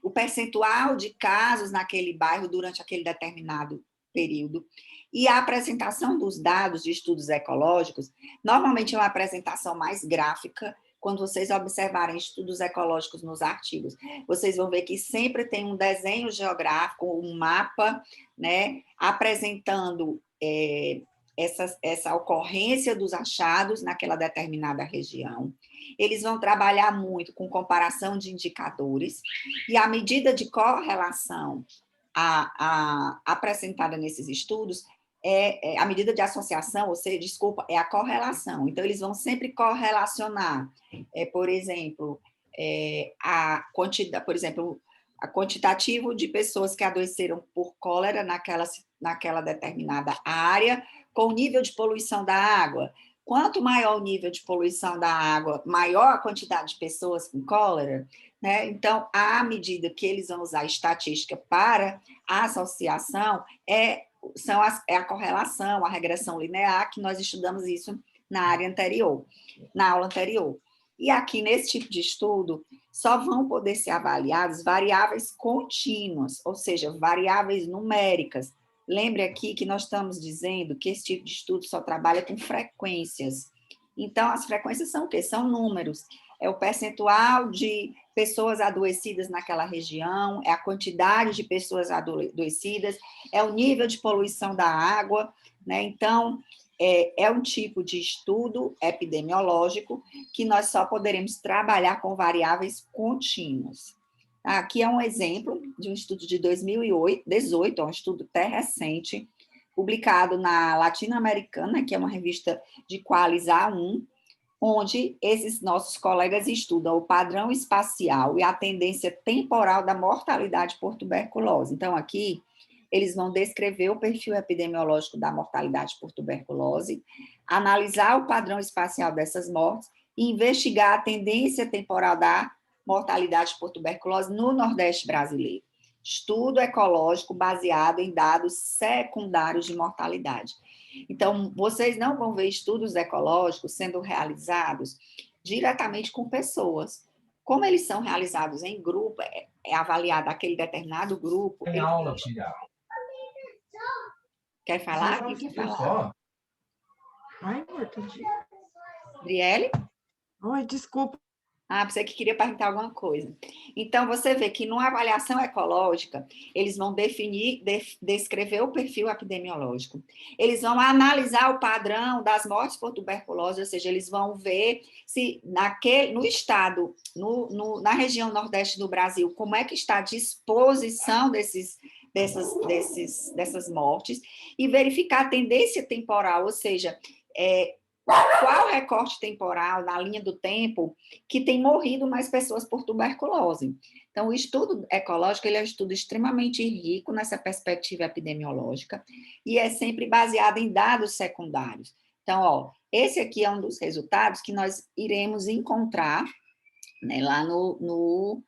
o percentual de casos naquele bairro durante aquele determinado período. E a apresentação dos dados de estudos ecológicos, normalmente é uma apresentação mais gráfica. Quando vocês observarem estudos ecológicos nos artigos, vocês vão ver que sempre tem um desenho geográfico, um mapa, né, apresentando essa ocorrência dos achados naquela determinada região. Eles vão trabalhar muito com comparação de indicadores, e a medida de correlação apresentada nesses estudos a medida de associação, ou seja, desculpa, é a correlação. Então, eles vão sempre correlacionar, por exemplo, a quantitativo de pessoas que adoeceram por cólera naquela determinada área, com o nível de poluição da água. Quanto maior o nível de poluição da água, maior a quantidade de pessoas com cólera, né? Então, a medida que eles vão usar estatística para a associação é a correlação, a regressão linear, que nós estudamos isso na aula anterior. E aqui, nesse tipo de estudo, só vão poder ser avaliadas variáveis contínuas, ou seja, variáveis numéricas. Lembre aqui que nós estamos dizendo que esse tipo de estudo só trabalha com frequências. Então, as frequências são o quê? São números. É o percentual de pessoas adoecidas naquela região, é a quantidade de pessoas adoecidas, é o nível de poluição da água, né? Então, é um tipo de estudo epidemiológico que nós só poderemos trabalhar com variáveis contínuas. Aqui é um exemplo de um estudo de 2018, um estudo até recente, publicado na Latino-Americana, que é uma revista de Qualis A1, onde esses nossos colegas estudam o padrão espacial e a tendência temporal da mortalidade por tuberculose. Então, aqui, eles vão descrever o perfil epidemiológico da mortalidade por tuberculose, analisar o padrão espacial dessas mortes e investigar a tendência temporal da mortalidade por tuberculose no Nordeste brasileiro. Estudo ecológico baseado em dados secundários de mortalidade. Então, vocês não vão ver estudos ecológicos sendo realizados diretamente com pessoas. Como eles são realizados em grupo, é avaliado aquele determinado grupo. Tem aula, filha. Quer falar? Quem quer falar? Ai, amor, tô de... Brielle? Oi, desculpa. Você que queria perguntar alguma coisa. Então, você vê que numa avaliação ecológica, eles vão descrever o perfil epidemiológico. Eles vão analisar o padrão das mortes por tuberculose, ou seja, eles vão ver se no estado, na região nordeste do Brasil, como é que está a disposição dessas mortes, e verificar a tendência temporal, ou seja, qual recorte temporal na linha do tempo que tem morrido mais pessoas por tuberculose. Então, o estudo ecológico ele é um estudo extremamente rico nessa perspectiva epidemiológica e é sempre baseado em dados secundários. Então, esse aqui é um dos resultados que nós iremos encontrar, né, lá no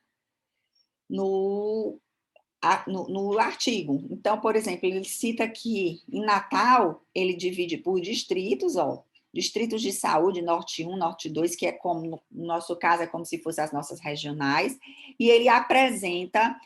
artigo. Então, por exemplo, ele cita que em Natal ele divide por distritos, distritos de saúde, Norte 1, Norte 2, que é como, no nosso caso, é como se fossem as nossas regionais, e ele apresenta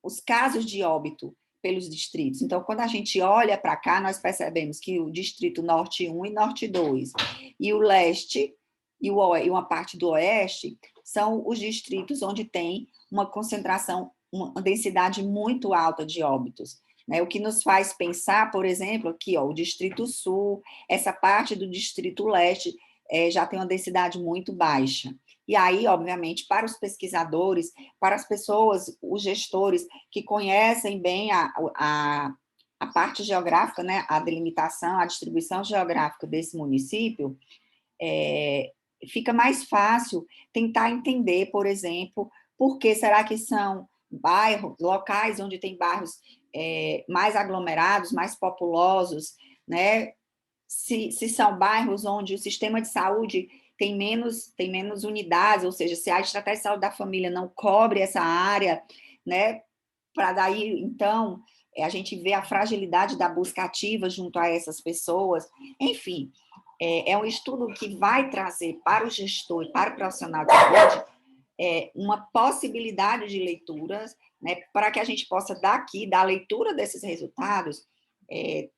os casos de óbito pelos distritos. Então, quando a gente olha para cá, nós percebemos que o distrito Norte 1 e Norte 2, e o Leste e uma parte do Oeste, são os distritos onde tem uma concentração, uma densidade muito alta de óbitos. Né? O que nos faz pensar, por exemplo, aqui, ó, o Distrito Sul, essa parte do Distrito Leste já tem uma densidade muito baixa. E aí, obviamente, para os pesquisadores, para as pessoas, os gestores que conhecem bem a parte geográfica, né, a delimitação, a distribuição geográfica desse município, fica mais fácil tentar entender, por exemplo, por que será que são bairros, locais onde tem bairros mais aglomerados, mais populosos, né? Se são bairros onde o sistema de saúde tem menos unidades, ou seja, se a estratégia de saúde da família não cobre essa área, né? Para daí, então, a gente vê a fragilidade da busca ativa junto a essas pessoas. Enfim, é um estudo que vai trazer para o gestor, para o profissional de saúde, uma possibilidade de leituras, né, para que a gente possa, daqui, da leitura desses resultados,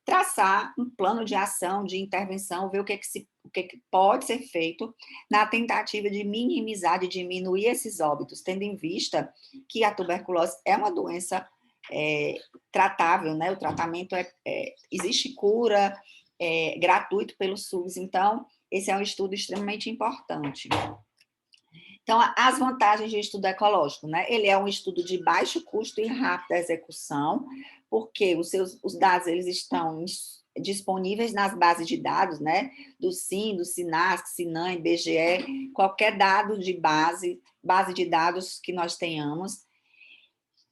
traçar um plano de ação, de intervenção, ver o que pode ser feito na tentativa de minimizar, de diminuir esses óbitos, tendo em vista que a tuberculose é uma doença tratável, né? O tratamento existe cura gratuito pelo SUS, então esse é um estudo extremamente importante. Então, as vantagens de estudo ecológico, né? Ele é um estudo de baixo custo e rápida execução, porque os dados eles estão disponíveis nas bases de dados, né? Do SIM, do SINASC, SINAM, IBGE, qualquer dado de base de dados que nós tenhamos.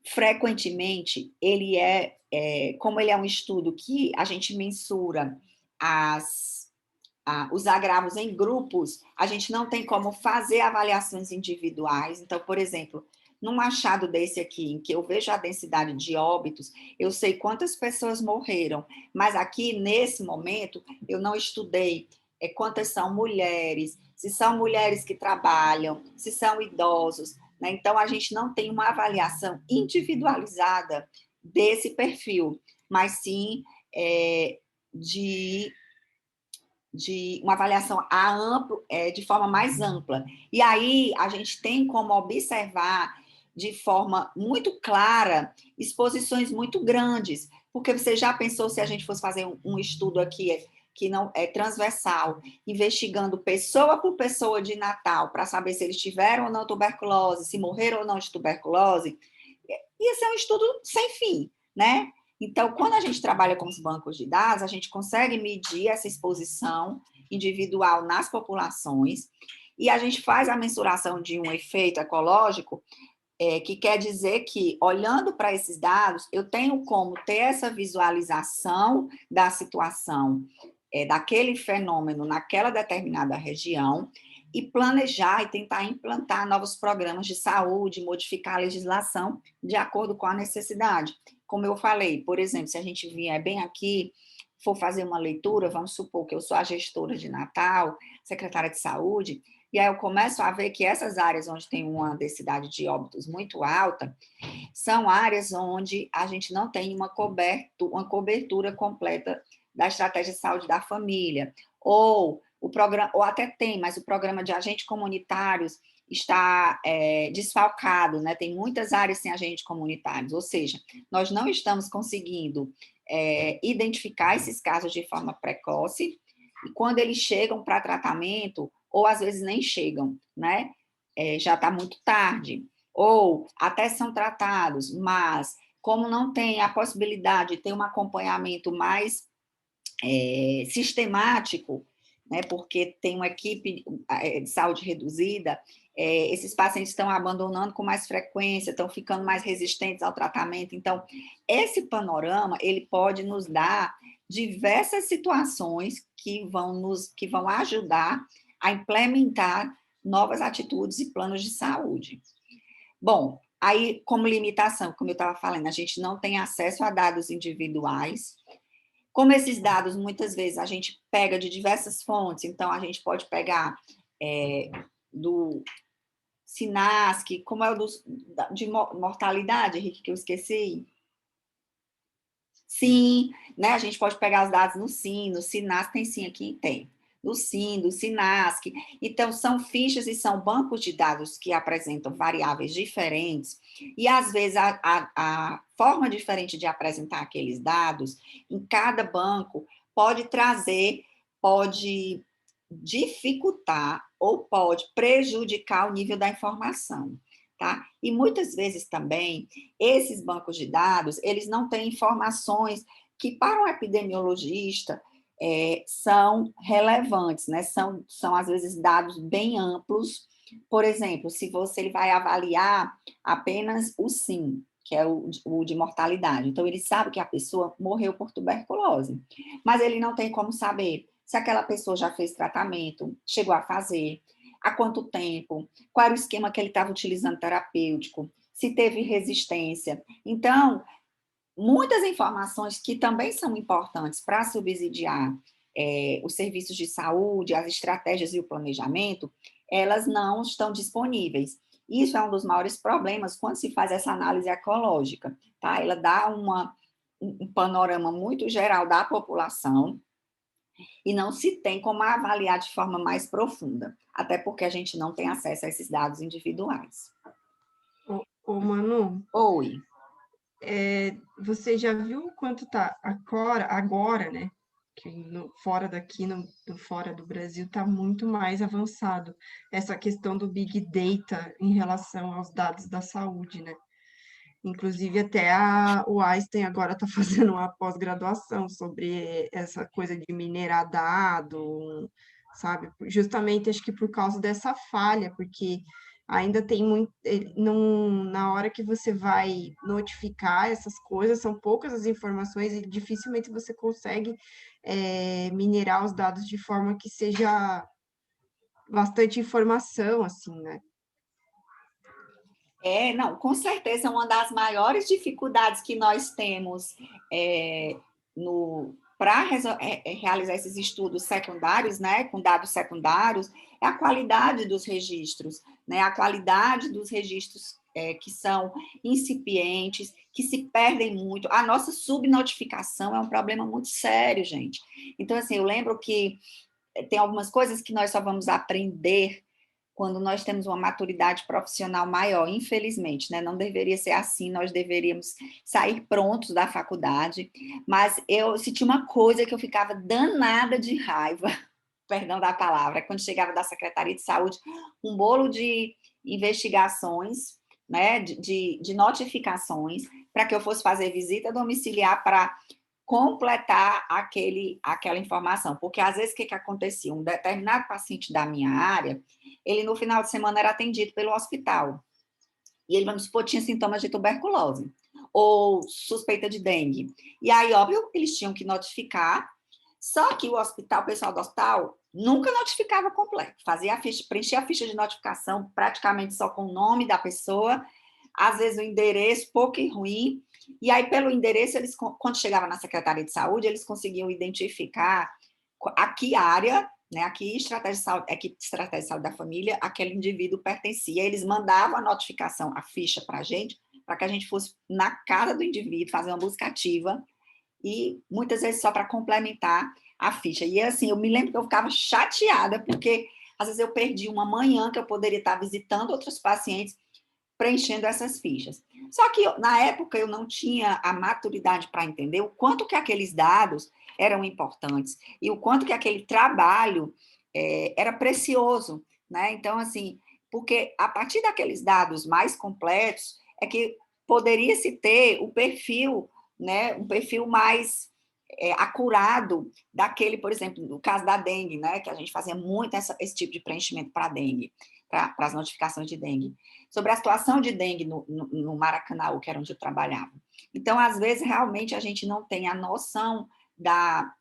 Frequentemente, como ele é um estudo que a gente mensura os agravos em grupos, a gente não tem como fazer avaliações individuais. Então, por exemplo, num achado desse aqui, em que eu vejo a densidade de óbitos, eu sei quantas pessoas morreram, mas aqui, nesse momento, eu não estudei quantas são mulheres, se são mulheres que trabalham, se são idosos, né? Então, a gente não tem uma avaliação individualizada desse perfil, mas sim de uma avaliação de forma mais ampla. E aí a gente tem como observar de forma muito clara exposições muito grandes, porque você já pensou se a gente fosse fazer um estudo aqui que não é transversal, investigando pessoa por pessoa de Natal, para saber se eles tiveram ou não tuberculose, se morreram ou não de tuberculose, ia ser um estudo sem fim, né? Então, quando a gente trabalha com os bancos de dados, a gente consegue medir essa exposição individual nas populações e a gente faz a mensuração de um efeito ecológico, que quer dizer que, olhando para esses dados, eu tenho como ter essa visualização da situação daquele fenômeno naquela determinada região e planejar e tentar implantar novos programas de saúde, modificar a legislação de acordo com a necessidade. Como eu falei, por exemplo, se a gente vier bem aqui, for fazer uma leitura, vamos supor que eu sou a gestora de Natal, secretária de saúde, e aí eu começo a ver que essas áreas onde tem uma densidade de óbitos muito alta, são áreas onde a gente não tem uma cobertura completa da estratégia de saúde da família, ou o programa, ou até tem, mas o programa de agentes comunitários está desfalcado, né? Tem muitas áreas sem agentes comunitários, ou seja, nós não estamos conseguindo identificar esses casos de forma precoce, e quando eles chegam para tratamento, ou às vezes nem chegam, né? Já está muito tarde, ou até são tratados, mas como não tem a possibilidade de ter um acompanhamento mais sistemático, né, porque tem uma equipe de saúde reduzida, esses pacientes estão abandonando com mais frequência, estão ficando mais resistentes ao tratamento. Então, esse panorama, ele pode nos dar diversas situações que vão ajudar a implementar novas atitudes e planos de saúde. Bom, aí, como limitação, como eu estava falando, a gente não tem acesso a dados individuais. Como esses dados, muitas vezes, a gente pega de diversas fontes, então a gente pode pegar SINASC, como é o de mortalidade, Henrique, que eu esqueci? Sim, né? A gente pode pegar os dados no SIM, no SINASC, tem sim aqui, tem. No SIM, do SINASC. Então, são fichas e são bancos de dados que apresentam variáveis diferentes, e às vezes a forma diferente de apresentar aqueles dados em cada banco pode trazer, pode dificultar ou pode prejudicar o nível da informação, tá? E muitas vezes também esses bancos de dados, eles não têm informações que para um epidemiologista são relevantes, né? São às vezes dados bem amplos. Por exemplo, se ele vai avaliar apenas o SIM, que é o de mortalidade. Então, ele sabe que a pessoa morreu por tuberculose, mas ele não tem como saber se aquela pessoa já fez tratamento, chegou a fazer, há quanto tempo, qual era o esquema que ele estava utilizando terapêutico, se teve resistência. Então, muitas informações que também são importantes para subsidiar os serviços de saúde, as estratégias e o planejamento, elas não estão disponíveis. Isso é um dos maiores problemas quando se faz essa análise ecológica, tá? Ela dá um panorama muito geral da população e não se tem como avaliar de forma mais profunda, até porque a gente não tem acesso a esses dados individuais. Manu, Oi. você já viu quanto está agora, né? Que fora daqui, fora do Brasil, está muito mais avançado essa questão do Big Data em relação aos dados da saúde, né? Inclusive, até o Einstein agora está fazendo uma pós-graduação sobre essa coisa de minerar dado, sabe? Justamente, acho que por causa dessa falha, porque ainda tem muito... na hora que você vai notificar essas coisas, são poucas as informações e dificilmente você consegue minerar os dados de forma que seja bastante informação, assim, né? Não, com certeza uma das maiores dificuldades que nós temos para realizar esses estudos secundários, né, com dados secundários, é a qualidade dos registros, né, a qualidade dos registros que são incipientes, que se perdem muito. A nossa subnotificação é um problema muito sério, gente. Então, assim, eu lembro que tem algumas coisas que nós só vamos aprender quando nós temos uma maturidade profissional maior, infelizmente, né? Não deveria ser assim, nós deveríamos sair prontos da faculdade, mas eu senti uma coisa que eu ficava danada de raiva, perdão da palavra, quando chegava da Secretaria de Saúde, um bolo de investigações, né, de notificações, para que eu fosse fazer visita domiciliar para completar aquela informação, porque às vezes o que acontecia? Um determinado paciente da minha área, ele no final de semana era atendido pelo hospital, e ele, vamos supor, tinha sintomas de tuberculose, ou suspeita de dengue, e aí, óbvio, eles tinham que notificar, só que o pessoal do hospital, nunca notificava completo, fazia a ficha, preenchia a ficha de notificação praticamente só com o nome da pessoa, às vezes o endereço pouco e ruim, e aí pelo endereço, eles, quando chegava na Secretaria de Saúde, eles conseguiam identificar a que área, né, a que equipe de estratégia de saúde da família aquele indivíduo pertencia. Eles mandavam a notificação, a ficha para a gente, para que a gente fosse na casa do indivíduo, fazer uma busca ativa, e muitas vezes só para complementar a ficha. E assim, eu me lembro que eu ficava chateada, porque às vezes eu perdi uma manhã que eu poderia estar visitando outros pacientes, preenchendo essas fichas. Só que na época eu não tinha a maturidade para entender o quanto que aqueles dados eram importantes e o quanto que aquele trabalho era precioso, né? Então, assim, porque a partir daqueles dados mais completos é que poderia se ter o perfil, né? Um perfil mais acurado daquele, por exemplo, no caso da dengue, né? Que a gente fazia muito esse tipo de preenchimento para dengue, para as notificações de dengue, sobre a situação de dengue no Maracanã, que era onde eu trabalhava. Então, às vezes, realmente, a gente não tem a noção da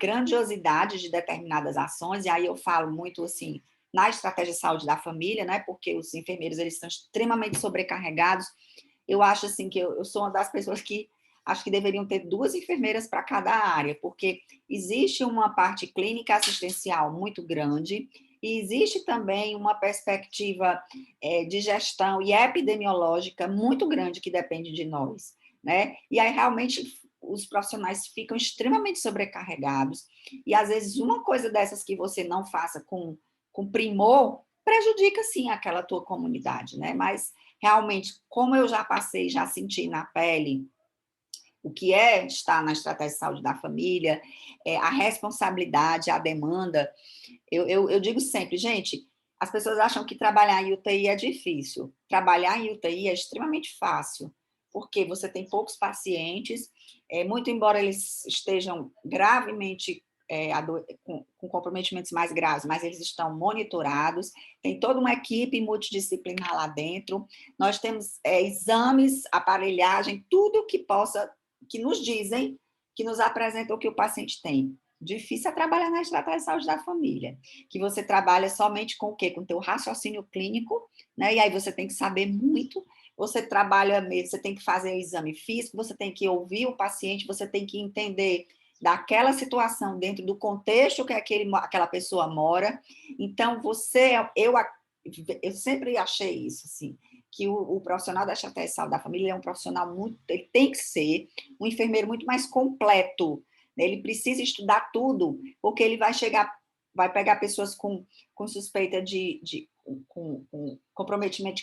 grandiosidade de determinadas ações, e aí eu falo muito, assim, na estratégia de saúde da família, né, porque os enfermeiros, eles estão extremamente sobrecarregados. Eu acho, assim, que eu sou uma das pessoas que acho que deveriam ter 2 enfermeiras para cada área, porque existe uma parte clínica assistencial muito grande, E existe também uma perspectiva de gestão e epidemiológica muito grande que depende de nós, né? E aí realmente os profissionais ficam extremamente sobrecarregados e às vezes uma coisa dessas que você não faça com primor prejudica sim aquela tua comunidade, né? Mas realmente, como eu já passei, já senti na pele o que é estar na estratégia de saúde da família, a responsabilidade, a demanda. Eu digo sempre, gente, as pessoas acham que trabalhar em UTI é difícil. Trabalhar em UTI é extremamente fácil, porque você tem poucos pacientes, muito embora eles estejam gravemente com comprometimentos mais graves, mas eles estão monitorados, tem toda uma equipe multidisciplinar lá dentro, nós temos exames, aparelhagem, tudo que nos dizem, que nos apresentam o que o paciente tem. Difícil é trabalhar na estratégia de saúde da família, que você trabalha somente com o quê? Com o teu raciocínio clínico, né? E aí você tem que saber muito, você trabalha mesmo, você tem que fazer exame físico, você tem que ouvir o paciente, você tem que entender daquela situação dentro do contexto que aquela pessoa mora. Então, eu sempre achei isso, assim, que o profissional da estratégia de saúde da família é um profissional ele tem que ser um enfermeiro muito mais completo, né? Ele precisa estudar tudo, porque ele vai pegar pessoas com suspeita com comprometimento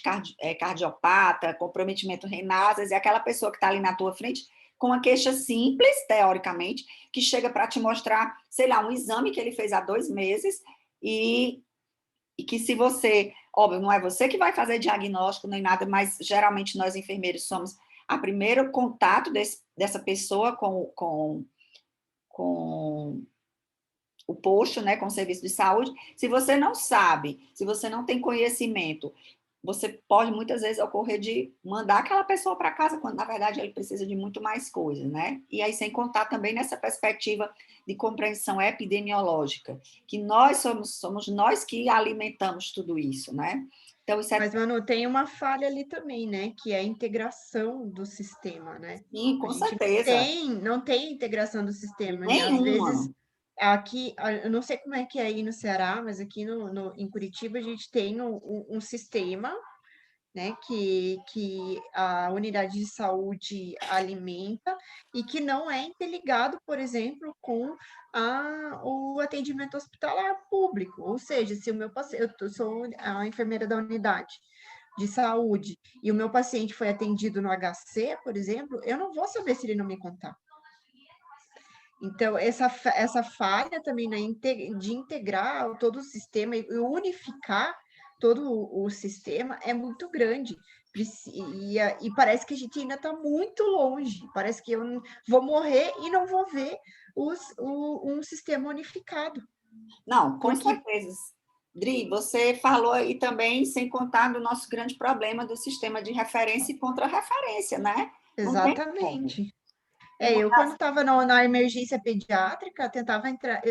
cardiopata, comprometimento renal, e aquela pessoa que está ali na tua frente com uma queixa simples, teoricamente, que chega para te mostrar, sei lá, um exame que ele fez há 2 meses e que se você, óbvio, não é você que vai fazer diagnóstico nem nada, mas geralmente nós enfermeiros somos a primeiro contato dessa pessoa com o posto, né, com o serviço de saúde. Se você não sabe, se você não tem conhecimento, você pode muitas vezes ocorrer de mandar aquela pessoa para casa, quando na verdade ele precisa de muito mais coisa, né? E aí, sem contar também nessa perspectiva de compreensão epidemiológica, que nós somos nós que alimentamos tudo isso, né? Então, isso é. Mas, Manu, tem uma falha ali também, né? Que é a integração do sistema, né? Sim, A com gente certeza. não tem integração do sistema. E às vezes, Nenhuma. aqui, eu não sei como é que é aí no Ceará, mas aqui em Curitiba a gente tem um sistema, né, que a unidade de saúde alimenta e que não é interligado, por exemplo, com o atendimento hospitalar público. Ou seja, se o meu paciente, eu sou a enfermeira da unidade de saúde e o meu paciente foi atendido no HC, por exemplo, eu não vou saber se ele não me contar. Então, essa falha também de integrar todo o sistema e unificar todo o sistema é muito grande. E parece que a gente ainda está muito longe. Parece que eu vou morrer e não vou ver um sistema unificado. Não, com Porque certeza. Dri, você falou aí também, sem contar do nosso grande problema do sistema de referência e contra-referência, né? Não tem como. exatamente. É uma Eu quando estava na emergência pediátrica, tentava entrar,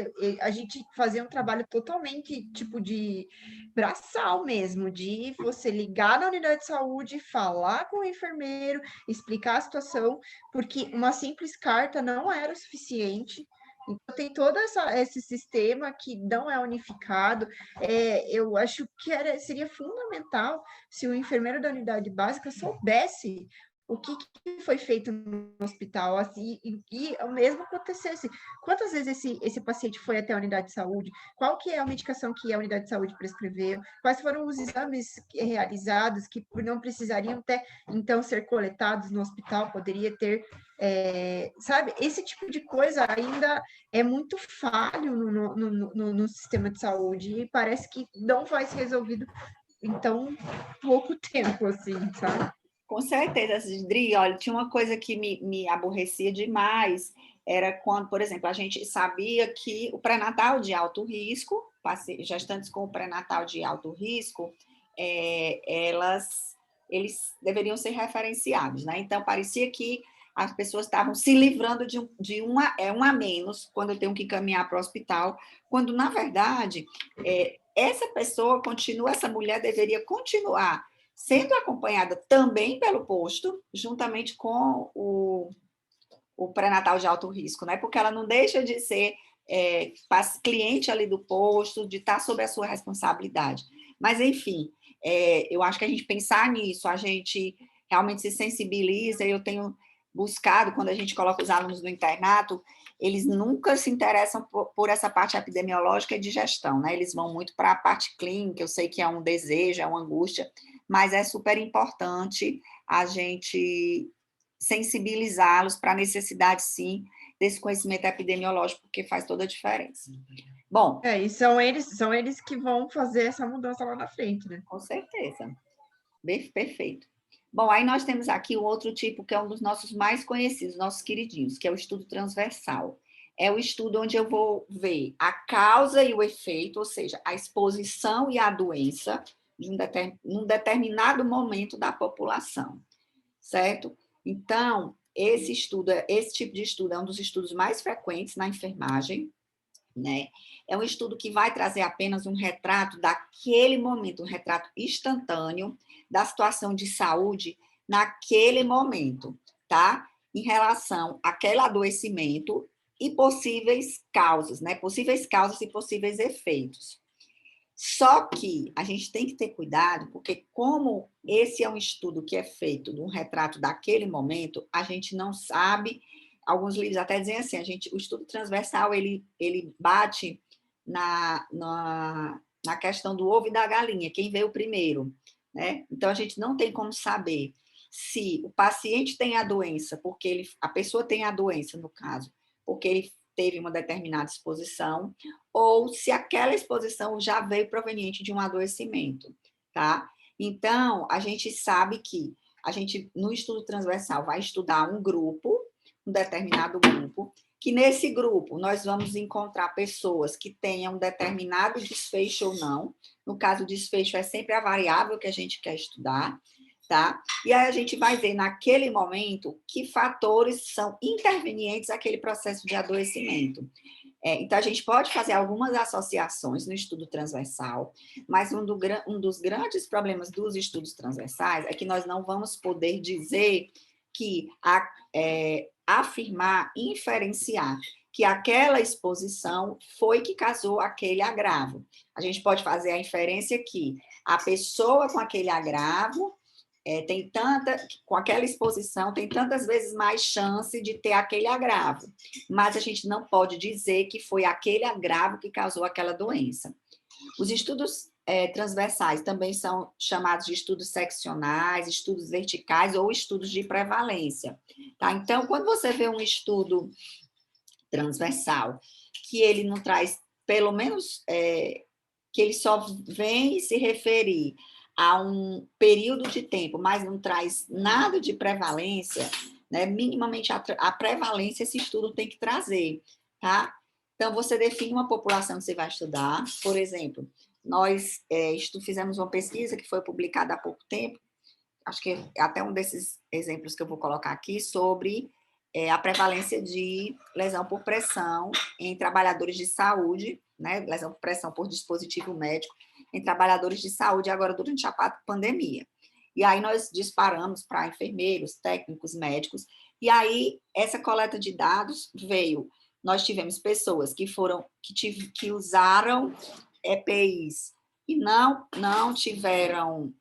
a gente fazia um trabalho totalmente tipo de braçal mesmo, de você ligar na unidade de saúde, falar com o enfermeiro, explicar a situação, porque uma simples carta não era o suficiente. Então, tem todo esse sistema que não é unificado. Eu acho que seria fundamental se o enfermeiro da unidade básica soubesse o que foi feito no hospital, assim, e o mesmo acontecesse. Quantas vezes esse paciente foi até a unidade de saúde? Qual que é a medicação que a unidade de saúde prescreveu? Quais foram os exames realizados que não precisariam ter, então, ser coletados no hospital? Poderia ter, sabe? Esse tipo de coisa ainda é muito falho no sistema de saúde e parece que não vai ser resolvido em tão pouco tempo, assim, sabe? Com certeza, Dri, olha, tinha uma coisa que me aborrecia demais, era quando, por exemplo, a gente sabia que o pré-natal de alto risco, gestantes com o pré-natal de alto risco, eles deveriam ser referenciados, né? Então, parecia que as pessoas estavam se livrando de um a menos quando eu tenho que caminhar para o hospital, quando, na verdade, essa pessoa continua, essa mulher deveria continuar sendo acompanhada também pelo posto, juntamente com o pré-natal de alto risco, né? Porque ela não deixa de ser cliente ali do posto, de estar sob a sua responsabilidade. Mas, enfim, eu acho que a gente pensar nisso, a gente realmente se sensibiliza. Eu tenho buscado, quando a gente coloca os alunos no internato, eles nunca se interessam por essa parte epidemiológica e de gestão, né? Eles vão muito para a parte clínica, eu sei que é um desejo, é uma angústia, mas é super importante a gente sensibilizá-los para a necessidade, sim, desse conhecimento epidemiológico, porque faz toda a diferença. Bom, E são eles que vão fazer essa mudança lá na frente, né? com certeza. Perfeito. Bom, aí nós temos aqui o outro tipo, que é um dos nossos mais conhecidos, nossos queridinhos, que é o estudo transversal. É o estudo onde eu vou ver a causa e o efeito, ou seja, a exposição e a doença de um determinado momento da população, certo? Então, esse tipo de estudo é um dos estudos mais frequentes na enfermagem, né? É um estudo que vai trazer apenas um retrato daquele momento, um retrato instantâneo da situação de saúde naquele momento, tá? Em relação àquele adoecimento e possíveis causas, né? Possíveis causas e possíveis efeitos. Só que a gente tem que ter cuidado, porque como esse é um estudo que é feito de um retrato daquele momento, a gente não sabe. Alguns livros até dizem assim, o estudo transversal, ele bate na questão do ovo e da galinha, quem veio primeiro, né? Então, a gente não tem como saber se o paciente tem a doença, a pessoa tem a doença, no caso, porque ele teve uma determinada exposição, ou se aquela exposição já veio proveniente de um adoecimento, tá? Então, a gente sabe que a gente, no estudo transversal, vai estudar um determinado grupo, que nesse grupo nós vamos encontrar pessoas que tenham um determinado desfecho ou não. No caso, o desfecho é sempre a variável que a gente quer estudar, tá? E aí a gente vai ver naquele momento que fatores são intervenientes àquele processo de adoecimento. Então, a gente pode fazer algumas associações no estudo transversal, mas um dos grandes problemas dos estudos transversais é que nós não vamos poder dizer que afirmar, inferenciar que aquela exposição foi que causou aquele agravo. A gente pode fazer a inferência que a pessoa com aquele agravo com aquela exposição, tem tantas vezes mais chance de ter aquele agravo, mas a gente não pode dizer que foi aquele agravo que causou aquela doença. Os estudos transversais também são chamados de estudos seccionais, estudos verticais ou estudos de prevalência. Tá? Então, quando você vê um estudo transversal que ele não traz, pelo menos, que ele só vem se referir a um período de tempo, mas não traz nada de prevalência, né? Minimamente a prevalência esse estudo tem que trazer, tá? Então, você define uma população que você vai estudar. Por exemplo, nós fizemos uma pesquisa que foi publicada há pouco tempo, acho que é até um desses exemplos que eu vou colocar aqui, sobre a prevalência de lesão por pressão em trabalhadores de saúde, né? Lesão por pressão por dispositivo médico em trabalhadores de saúde agora durante a pandemia. E aí nós disparamos para enfermeiros, técnicos, médicos, e aí essa coleta de dados veio. Nós tivemos pessoas que usaram EPIs e não tiveram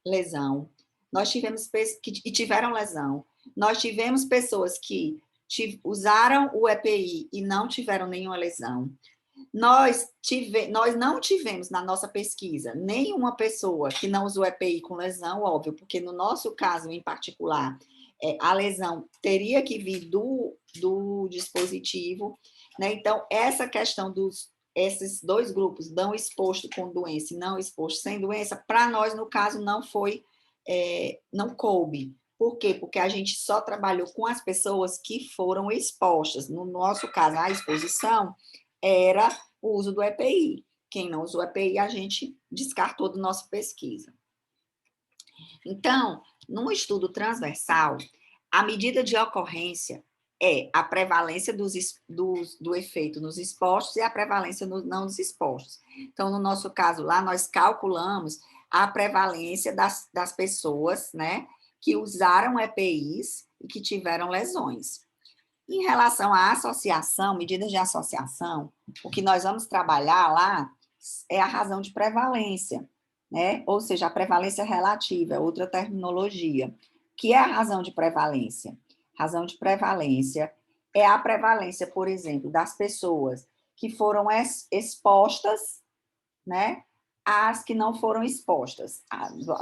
lesão. Nós tivemos que tiveram lesão. Nós tivemos pessoas que usaram o EPI e não tiveram nenhuma lesão. Nós não tivemos na nossa pesquisa nenhuma pessoa que não usou EPI com lesão, óbvio, porque no nosso caso em particular, a lesão teria que vir do dispositivo, né? Então, essa questão esses dois grupos, não exposto com doença e não exposto sem doença, para nós, no caso, não coube. Por quê? Porque a gente só trabalhou com as pessoas que foram expostas. No nosso caso, a exposição era o uso do EPI. Quem não usou EPI, a gente descartou da nossa pesquisa. Então, no estudo transversal, a medida de ocorrência é a prevalência do efeito nos expostos e a prevalência não nos expostos. Então, no nosso caso lá, nós calculamos a prevalência das pessoas, né, que usaram EPIs e que tiveram lesões. Em relação à associação, medidas de associação, o que nós vamos trabalhar lá é a razão de prevalência, né? Ou seja, a prevalência relativa, é outra terminologia. O que é a razão de prevalência? Razão de prevalência é a prevalência, por exemplo, das pessoas que foram expostas, né, às que não foram expostas,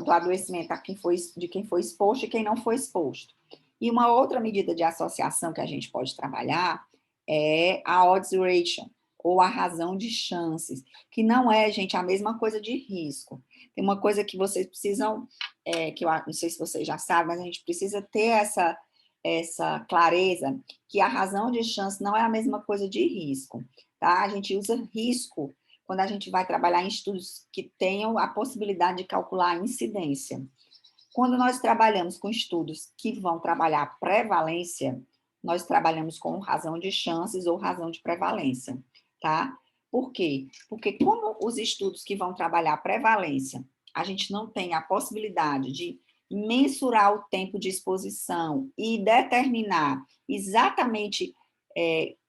do adoecimento de quem foi exposto e quem não foi exposto. E uma outra medida de associação que a gente pode trabalhar é a odds ratio, ou a razão de chances, que não é, gente, a mesma coisa de risco. Tem uma coisa que vocês precisam, que eu não sei se vocês já sabem, mas a gente precisa ter essa clareza, que a razão de chance não é a mesma coisa de risco, tá? A gente usa risco quando a gente vai trabalhar em estudos que tenham a possibilidade de calcular a incidência. Quando nós trabalhamos com estudos que vão trabalhar prevalência, nós trabalhamos com razão de chances ou razão de prevalência, tá? Por quê? Porque como os estudos que vão trabalhar prevalência, a gente não tem a possibilidade de mensurar o tempo de exposição e determinar exatamente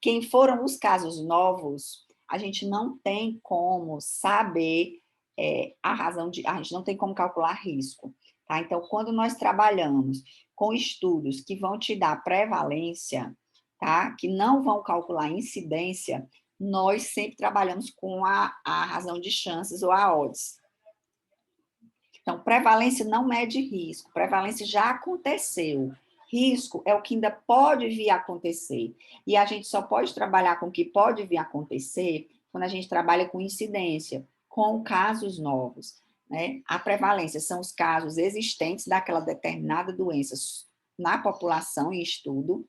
quem foram os casos novos, a gente não tem como saber a gente não tem como calcular risco. Tá? Então, quando nós trabalhamos com estudos que vão te dar prevalência, tá? Que não vão calcular incidência, nós sempre trabalhamos com a razão de chances ou a odds. Então, prevalência não mede risco, prevalência já aconteceu. Risco é o que ainda pode vir a acontecer. E a gente só pode trabalhar com o que pode vir a acontecer quando a gente trabalha com incidência, com casos novos. Né? A prevalência são os casos existentes daquela determinada doença na população em estudo.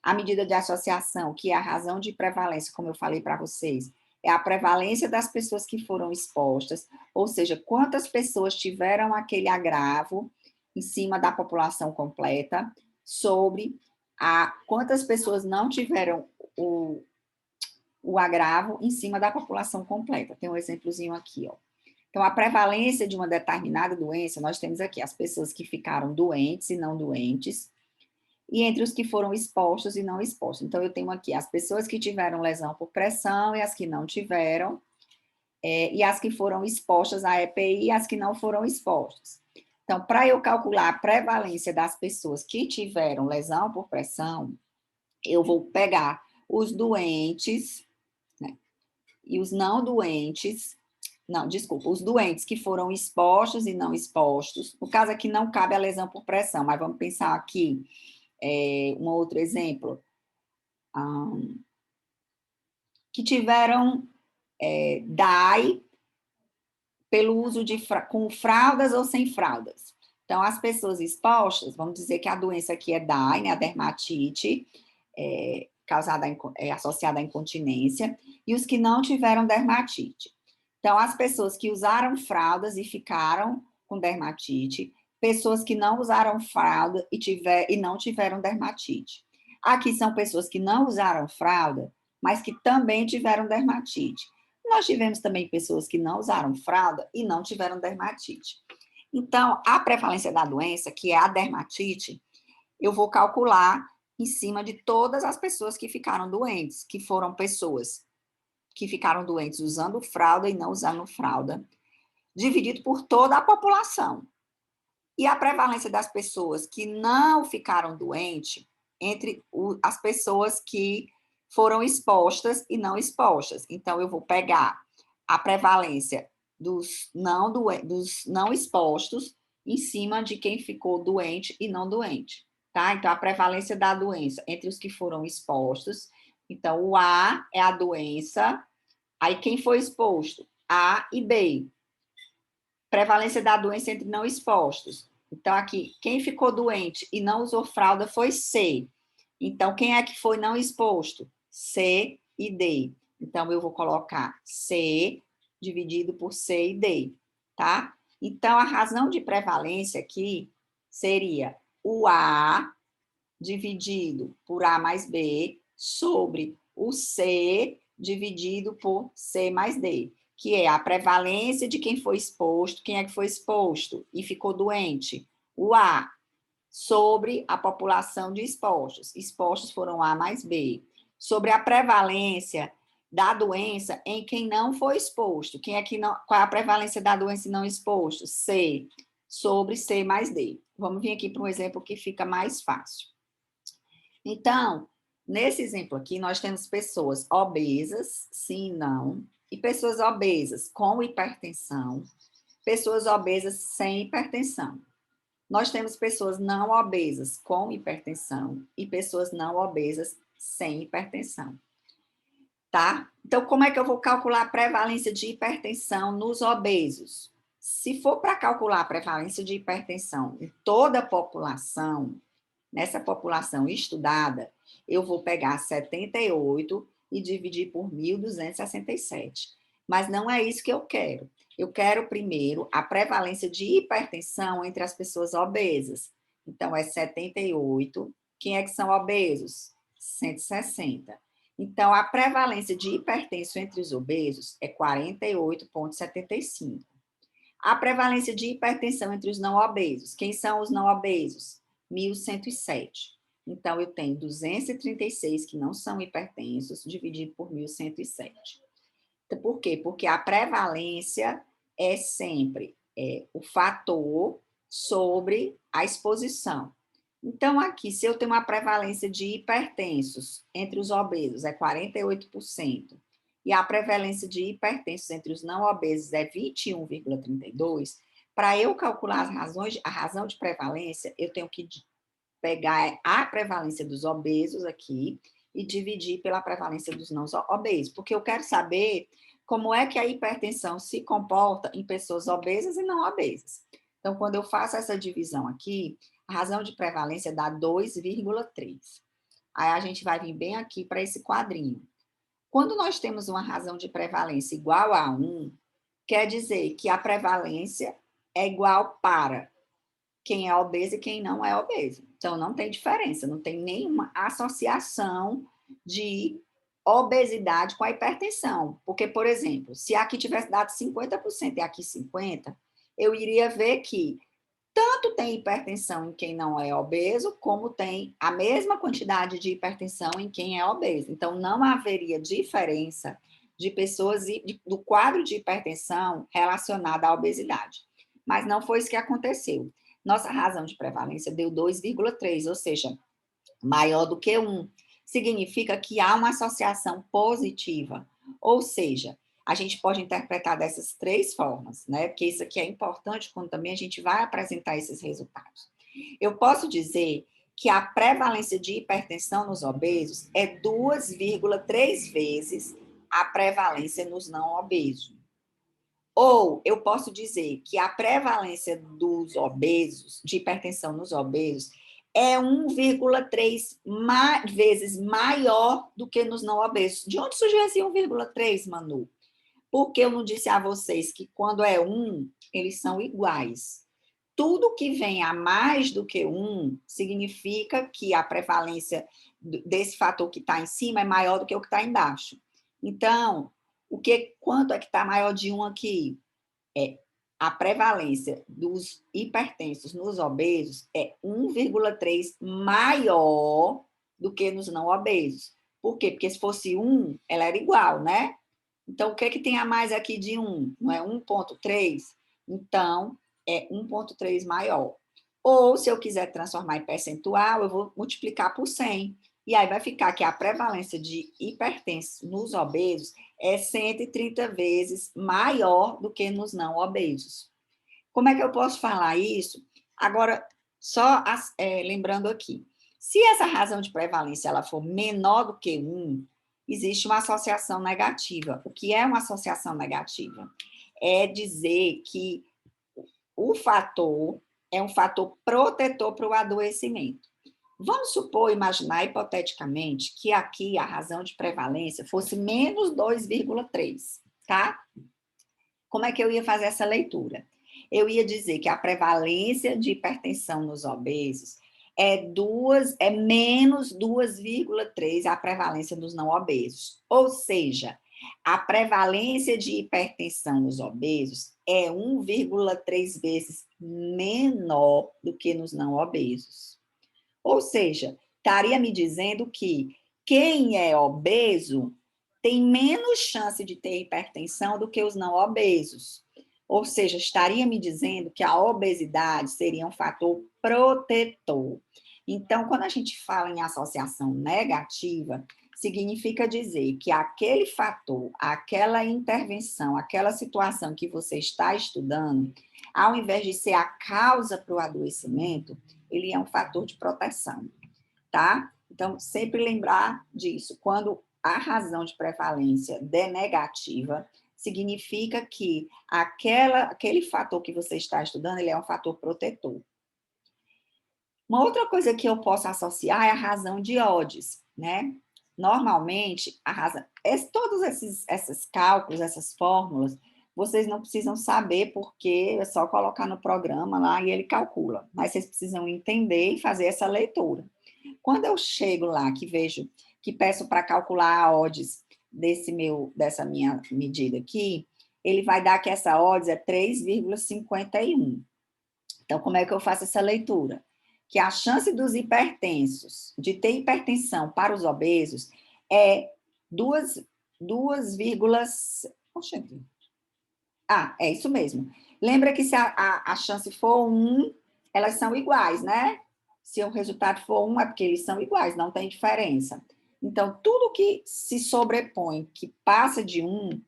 A medida de associação, que é a razão de prevalência, como eu falei para vocês, é a prevalência das pessoas que foram expostas, ou seja, quantas pessoas tiveram aquele agravo em cima da população completa, sobre quantas pessoas não tiveram o agravo em cima da população completa. Tem um exemplozinho aqui, ó. Então, a prevalência de uma determinada doença, nós temos aqui as pessoas que ficaram doentes e não doentes, e entre os que foram expostos e não expostos. Então, eu tenho aqui as pessoas que tiveram lesão por pressão e as que não tiveram, e as que foram expostas à EPI e as que não foram expostas. Então, para eu calcular a prevalência das pessoas que tiveram lesão por pressão, eu vou pegar os doentes, né, e os não doentes, não, desculpa, os doentes que foram expostos e não expostos. No caso aqui não cabe a lesão por pressão, mas vamos pensar aqui um outro exemplo, que tiveram DAI pelo uso com fraldas ou sem fraldas. Então, as pessoas expostas, vamos dizer que a doença aqui é DAI, né, a dermatite, associada à incontinência, e os que não tiveram dermatite. Então, as pessoas que usaram fraldas e ficaram com dermatite, pessoas que não usaram fralda e não tiveram dermatite. Aqui são pessoas que não usaram fralda, mas que também tiveram dermatite. Nós tivemos também pessoas que não usaram fralda e não tiveram dermatite. Então, a prevalência da doença, que é a dermatite, eu vou calcular em cima de todas as pessoas que ficaram doentes, que foram pessoas que ficaram doentes usando fralda e não usando fralda, dividido por toda a população. E a prevalência das pessoas que não ficaram doentes entre as pessoas que foram expostas e não expostas. Então, eu vou pegar a prevalência dos não expostos em cima de quem ficou doente e não doente. Tá? Então, a prevalência da doença entre os que foram expostos. Então, o A é a doença, aí quem foi exposto? A e B. Prevalência da doença entre não expostos. Então, aqui, quem ficou doente e não usou fralda foi C. Então, quem é que foi não exposto? C e D. Então, eu vou colocar C dividido por C e D, tá? Então, a razão de prevalência aqui seria o A dividido por A mais B sobre o C dividido por C mais D, que é a prevalência de quem foi exposto, quem é que foi exposto e ficou doente? O A, sobre a população de expostos. Expostos foram A mais B. Sobre a prevalência da doença em quem não foi exposto. Quem é que não, qual é a prevalência da doença não exposto? C. Sobre C mais D. Vamos vir aqui para um exemplo que fica mais fácil. Então, nesse exemplo aqui, nós temos pessoas obesas, sim e não, e pessoas obesas com hipertensão, pessoas obesas sem hipertensão. Nós temos pessoas não obesas com hipertensão e pessoas não obesas sem hipertensão. Tá? Então, como é que eu vou calcular a prevalência de hipertensão nos obesos? Se for para calcular a prevalência de hipertensão em toda a população, nessa população estudada, eu vou pegar 78 e dividir por 1.267. Mas não é isso que eu quero. Eu quero primeiro a prevalência de hipertensão entre as pessoas obesas. Então, é 78. Quem é que são obesos? 160. Então, a prevalência de hipertensão entre os obesos é 48,75. A prevalência de hipertensão entre os não obesos. Quem são os não obesos? 1.107. Então, eu tenho 236 que não são hipertensos, dividido por 1.107. Por quê? Porque a prevalência é sempre o fator sobre a exposição. Então, aqui, se eu tenho uma prevalência de hipertensos entre os obesos é 48%, e a prevalência de hipertensos entre os não obesos é 21,32%, para eu calcular as razões, a razão de prevalência, eu tenho que pegar a prevalência dos obesos aqui e dividir pela prevalência dos não obesos, porque eu quero saber como é que a hipertensão se comporta em pessoas obesas e não obesas. Então, quando eu faço essa divisão aqui, a razão de prevalência dá 2,3. Aí a gente vai vir bem aqui para esse quadrinho. Quando nós temos uma razão de prevalência igual a 1, quer dizer que a prevalência é igual para quem é obeso e quem não é obeso. Então, não tem diferença, não tem nenhuma associação de obesidade com a hipertensão. Porque, por exemplo, se aqui tivesse dado 50% e aqui 50%, eu iria ver que tanto tem hipertensão em quem não é obeso, como tem a mesma quantidade de hipertensão em quem é obeso. Então, não haveria diferença de pessoas do quadro de hipertensão relacionada à obesidade. Mas não foi isso que aconteceu. Nossa razão de prevalência deu 2,3, ou seja, maior do que 1. Significa que há uma associação positiva. Ou seja, a gente pode interpretar dessas três formas, né? Porque isso aqui é importante quando também a gente vai apresentar esses resultados. Eu posso dizer que a prevalência de hipertensão nos obesos é 2,3 vezes a prevalência nos não obesos. Ou eu posso dizer que a prevalência dos obesos, de hipertensão nos obesos, é 1,3 vezes maior do que nos não obesos. De onde surgiu esse 1,3, Manu? Porque eu não disse a vocês que quando é 1, eles são iguais. Tudo que vem a mais do que 1 significa que a prevalência desse fator que está em cima é maior do que o que está embaixo. Então, quanto é que está maior de 1 aqui? A prevalência dos hipertensos nos obesos é 1,3 maior do que nos não obesos. Por quê? Porque se fosse 1, ela era igual, né? Então, o que é que tem a mais aqui de 1? Não é 1,3? Então, é 1,3 maior. Ou, se eu quiser transformar em percentual, eu vou multiplicar por 100. E aí vai ficar que a prevalência de hipertensos nos obesos é 130 vezes maior do que nos não obesos. Como é que eu posso falar isso? Agora, só lembrando aqui, se essa razão de prevalência ela for menor do que 1, existe uma associação negativa. O que é uma associação negativa? É dizer que o fator é um fator protetor para o adoecimento. Vamos supor, imaginar hipoteticamente, que aqui a razão de prevalência fosse menos 2,3, tá? Como é que eu ia fazer essa leitura? Eu ia dizer que a prevalência de hipertensão nos obesos é menos 2,3 a prevalência dos não obesos. Ou seja, a prevalência de hipertensão nos obesos é 1,3 vezes menor do que nos não obesos. Ou seja, estaria me dizendo que quem é obeso tem menos chance de ter hipertensão do que os não obesos. Ou seja, estaria me dizendo que a obesidade seria um fator protetor. Então, quando a gente fala em associação negativa, significa dizer que aquele fator, aquela intervenção, aquela situação que você está estudando, ao invés de ser a causa para o adoecimento, ele é um fator de proteção, tá? Então, sempre lembrar disso. Quando a razão de prevalência der negativa, significa que aquele fator que você está estudando, ele é um fator protetor. Uma outra coisa que eu posso associar é a razão de Odds, né? Normalmente, a razão, todos esses cálculos, essas fórmulas, vocês não precisam saber porque é só colocar no programa lá e ele calcula, mas vocês precisam entender e fazer essa leitura. Quando eu chego lá, que vejo, que peço para calcular a odds dessa minha medida aqui, ele vai dar que essa odds é 3,51. Então, como é que eu faço essa leitura? Que a chance dos hipertensos de ter hipertensão para os obesos é 2, é isso mesmo. Lembra que se a chance for 1, elas são iguais, né? Se o resultado for 1, é porque eles são iguais, não tem diferença. Então, tudo que se sobrepõe, que passa de 1,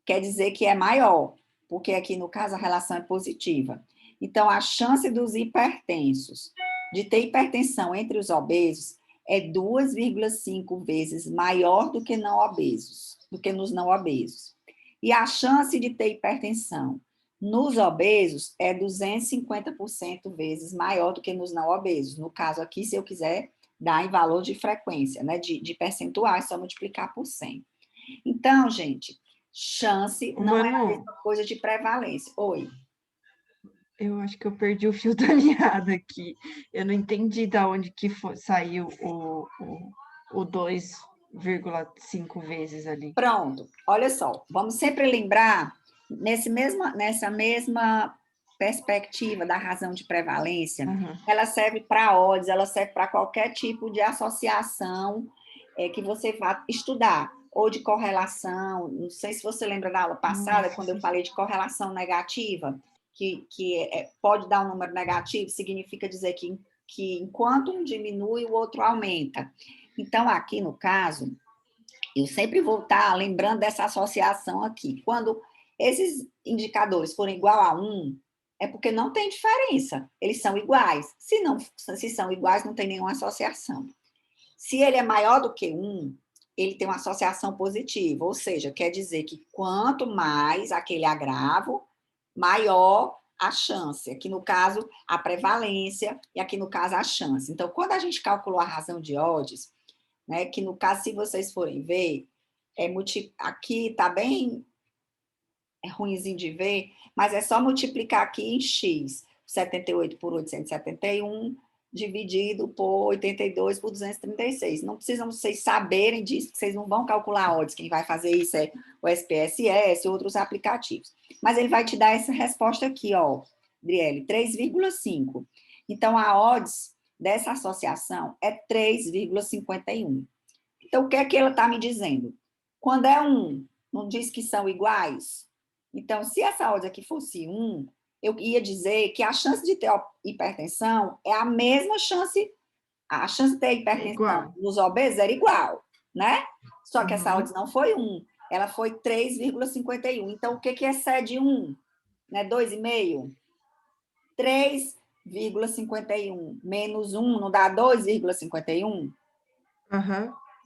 quer dizer que é maior, porque aqui, no caso, a relação é positiva. Então, a chance dos hipertensos de ter hipertensão entre os obesos é 2,5 vezes maior do que nos não obesos. E a chance de ter hipertensão nos obesos é 250% vezes maior do que nos não obesos. No caso aqui, se eu quiser dar em valor de frequência, né, de percentual, é só multiplicar por 100. Então, gente, chance não é a mesma coisa de prevalência. Oi. Eu acho que eu perdi o fio da meada aqui. Eu não entendi de onde que saiu o 2,5 vezes ali. Pronto, olha só. Vamos sempre lembrar, nessa mesma perspectiva da razão de prevalência, ela serve para odds, ela serve para qualquer tipo de associação que você vá estudar, ou de correlação. Não sei se você lembra da aula passada, quando eu falei de correlação negativa, que pode dar um número negativo, significa dizer que enquanto um diminui, o outro aumenta. Então, aqui no caso, eu sempre vou estar lembrando dessa associação aqui. Quando esses indicadores forem igual a 1, é porque não tem diferença. Eles são iguais. Se são iguais, não tem nenhuma associação. Se ele é maior do que 1, ele tem uma associação positiva, ou seja, quer dizer que quanto mais aquele agravo, maior a chance. Aqui no caso, a prevalência, e aqui no caso, a chance. Então, quando a gente calculou a razão de odds, né, que no caso, se vocês forem ver, aqui está bem ruimzinho de ver, mas é só multiplicar aqui em x, 78 por 871, dividido por 82 por 236. Não precisam vocês saberem disso, que vocês não vão calcular odds. Quem vai fazer isso é o SPSS e outros aplicativos. Mas ele vai te dar essa resposta aqui, ó, Adriele, 3,5. Então, a odds dessa associação é 3,51. Então, o que é que ela está me dizendo? Quando é 1, não diz que são iguais? Então, se essa odds aqui fosse 1, eu ia dizer que a chance de ter hipertensão é a mesma chance, a chance de ter hipertensão nos obesos era igual, né? Só que essa odds não foi 1, ela foi 3,51. Então, o que excede 1? Né? 2,5? 3,51 menos 1 não dá 2,51?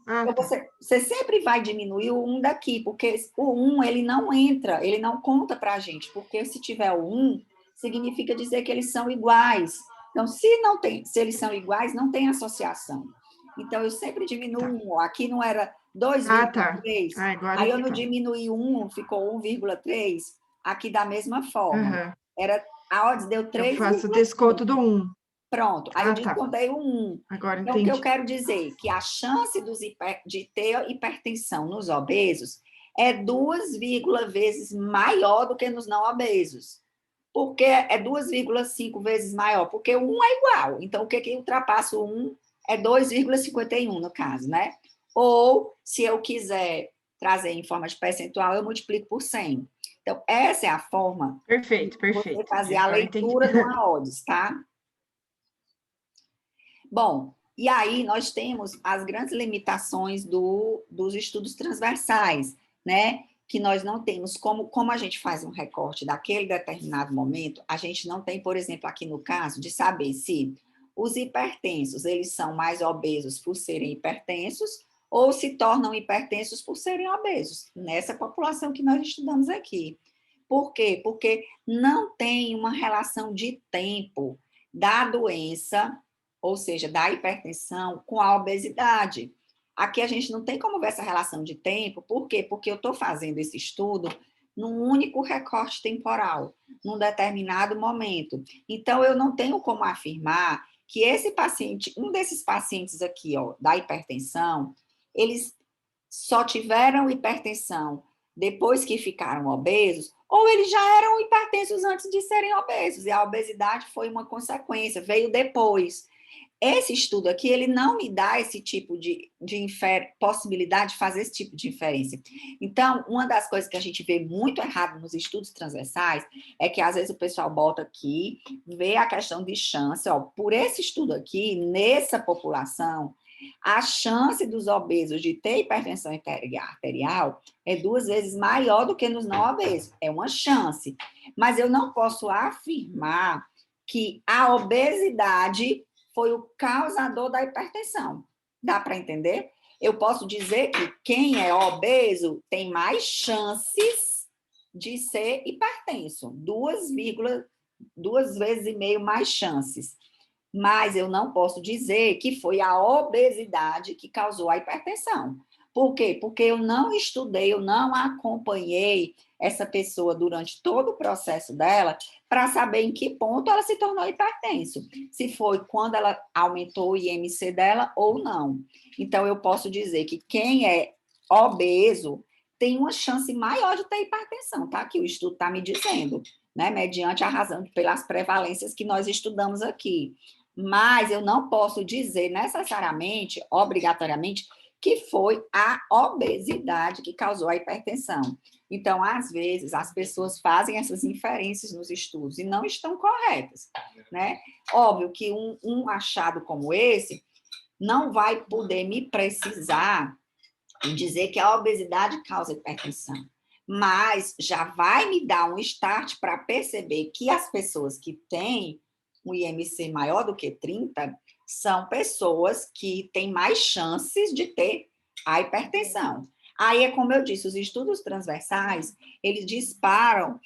Então, você sempre vai diminuir o 1 daqui, porque o 1 ele não entra, ele não conta para a gente, porque se tiver o 1, significa dizer que eles são iguais. Então, se eles são iguais, não tem associação. Então, eu sempre diminuo 1. Aqui não era 2,3, aí eu não diminuí 1, ficou 1,3, aqui da mesma forma. A odds deu 3,5. Eu faço o desconto do 1. Pronto, aí eu descontei o 1. Agora então, entendi. o que eu quero dizer? Que a chance de ter hipertensão nos obesos é 2, vezes maior do que nos não obesos. Porque é 2,5 vezes maior, porque o 1 é igual. Então, o que ultrapassa o 1 é 2,51 no caso, né? Ou, se eu quiser trazer em forma de percentual, eu multiplico por 100. Então, essa é a forma Perfeito, de você perfeito. fazer a Agora entendi. leitura de uma odds, tá? Bom, e aí nós temos as grandes limitações dos estudos transversais, né? Que nós não temos, como a gente faz um recorte daquele determinado momento, a gente não tem, por exemplo, aqui no caso, de saber se os hipertensos, eles são mais obesos por serem hipertensos ou se tornam hipertensos por serem obesos, nessa população que nós estudamos aqui. Por quê? Porque não tem uma relação de tempo da doença, ou seja, da hipertensão, com a obesidade. Aqui a gente não tem como ver essa relação de tempo, por quê? Porque eu estou fazendo esse estudo num único recorte temporal, num determinado momento. Então, eu não tenho como afirmar que esse paciente, um desses pacientes aqui, ó, da hipertensão, eles só tiveram hipertensão depois que ficaram obesos, ou eles já eram hipertensos antes de serem obesos, e a obesidade foi uma consequência, veio depois. Esse estudo aqui, ele não me dá esse tipo de possibilidade de fazer esse tipo de inferência. Então, uma das coisas que a gente vê muito errado nos estudos transversais é que, às vezes, o pessoal bota aqui, vê a questão de chance, ó, por esse estudo aqui, nessa população, a chance dos obesos de ter hipertensão arterial é 2 vezes maior do que nos não obesos. É uma chance. Mas eu não posso afirmar que a obesidade foi o causador da hipertensão. Dá para entender? Eu posso dizer que quem é obeso tem mais chances de ser hipertenso, 2,5 vezes mais chances. Mas eu não posso dizer que foi a obesidade que causou a hipertensão. Por quê? Porque eu não estudei, eu não acompanhei essa pessoa durante todo o processo dela para saber em que ponto ela se tornou hipertenso. Se foi quando ela aumentou o IMC dela ou não. Então, eu posso dizer que quem é obeso tem uma chance maior de ter hipertensão, tá? Que o estudo está me dizendo, né? Mediante a razão pelas prevalências que nós estudamos aqui. Mas eu não posso dizer necessariamente, obrigatoriamente, que foi a obesidade que causou a hipertensão. Então, às vezes, as pessoas fazem essas inferências nos estudos e não estão corretas, né? Óbvio que um achado como esse não vai poder me precisar e dizer que a obesidade causa hipertensão, mas já vai me dar um start para perceber que as pessoas que têm um IMC maior do que 30 são pessoas que têm mais chances de ter a hipertensão. Aí é como eu disse, os estudos transversais, eles disparam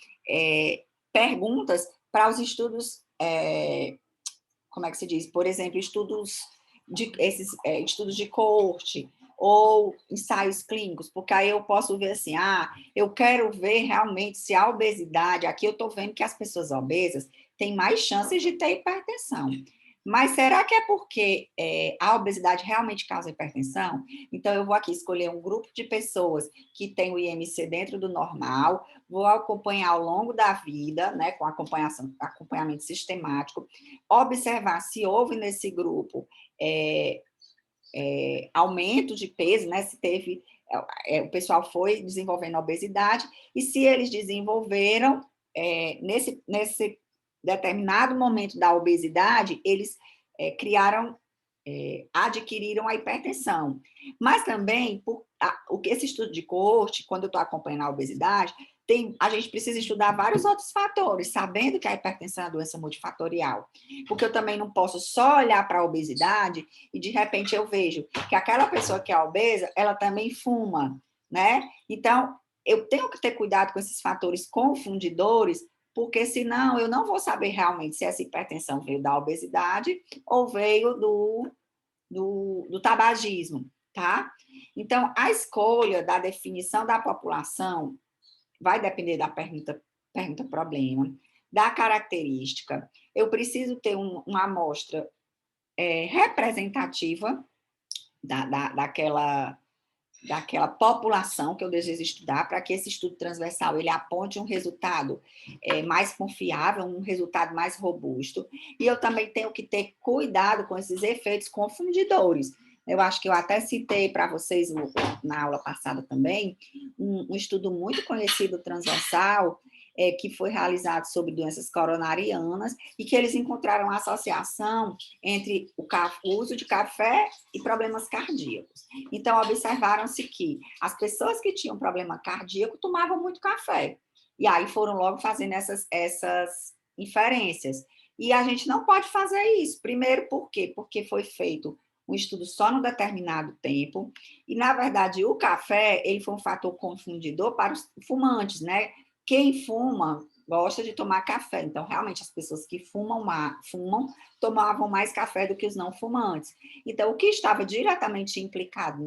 perguntas para os estudos, como é que se diz? Por exemplo, estudos de coorte, ou ensaios clínicos, porque aí eu posso ver assim, eu quero ver realmente se a obesidade, aqui eu estou vendo que as pessoas obesas têm mais chances de ter hipertensão. Mas será que é porque a obesidade realmente causa hipertensão? Então, eu vou aqui escolher um grupo de pessoas que tem o IMC dentro do normal, vou acompanhar ao longo da vida, né, com acompanhamento sistemático, observar se houve nesse grupo aumento de peso, né? Se teve, o pessoal foi desenvolvendo obesidade, e se eles desenvolveram, nesse determinado momento da obesidade, eles adquiriram a hipertensão. Mas também, esse estudo de coorte, quando eu estou acompanhando a obesidade, a gente precisa estudar vários outros fatores, sabendo que a hipertensão é uma doença multifatorial. Porque eu também não posso só olhar para a obesidade e, de repente, eu vejo que aquela pessoa que é obesa, ela também fuma, né? Então, eu tenho que ter cuidado com esses fatores confundidores, porque senão eu não vou saber realmente se essa hipertensão veio da obesidade ou veio do tabagismo, tá? Então, a escolha da definição da população vai depender da pergunta-problema, da característica. Eu preciso ter uma amostra representativa daquela população que eu desejo estudar, para que esse estudo transversal ele aponte um resultado mais confiável, um resultado mais robusto. E eu também tenho que ter cuidado com esses efeitos confundidores. Eu acho que eu até citei para vocês na aula passada também um estudo muito conhecido transversal, que foi realizado sobre doenças coronarianas e que eles encontraram associação entre o uso de café e problemas cardíacos. Então, observaram-se que as pessoas que tinham problema cardíaco tomavam muito café. E aí foram logo fazendo essas inferências. E a gente não pode fazer isso. Primeiro, por quê? Porque foi feito um estudo só num determinado tempo, e, na verdade, o café ele foi um fator confundidor para os fumantes, né? Quem fuma gosta de tomar café, então, realmente, as pessoas que fumam tomavam mais café do que os não fumantes. Então, o que estava diretamente implicado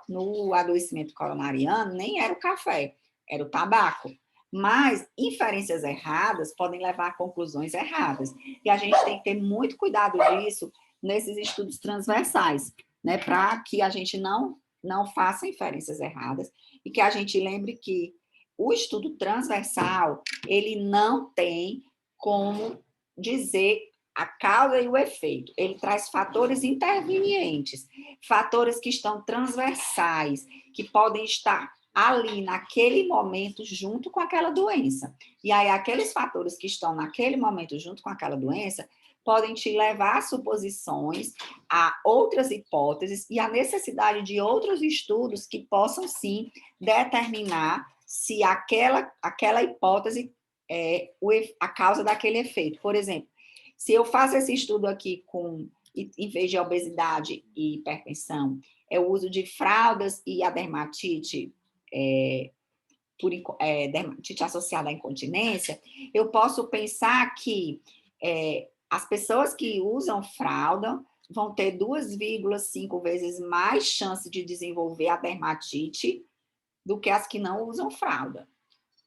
no adoecimento coronariano nem era o café, era o tabaco. Mas inferências erradas podem levar a conclusões erradas. E a gente tem que ter muito cuidado disso nesses estudos transversais, né? Para que a gente não faça inferências erradas e que a gente lembre que o estudo transversal, ele não tem como dizer a causa e o efeito. Ele traz fatores intervenientes, fatores que estão transversais, que podem estar ali, naquele momento, junto com aquela doença. E aí, aqueles fatores que estão naquele momento junto com aquela doença podem te levar a suposições, a outras hipóteses e a necessidade de outros estudos que possam, sim, determinar se aquela hipótese é a causa daquele efeito. Por exemplo, se eu faço esse estudo aqui em vez de obesidade e hipertensão, é o uso de fraldas e a dermatite, dermatite associada à incontinência, eu posso pensar que as pessoas que usam fralda vão ter 2,5 vezes mais chance de desenvolver a dermatite do que as que não usam fralda.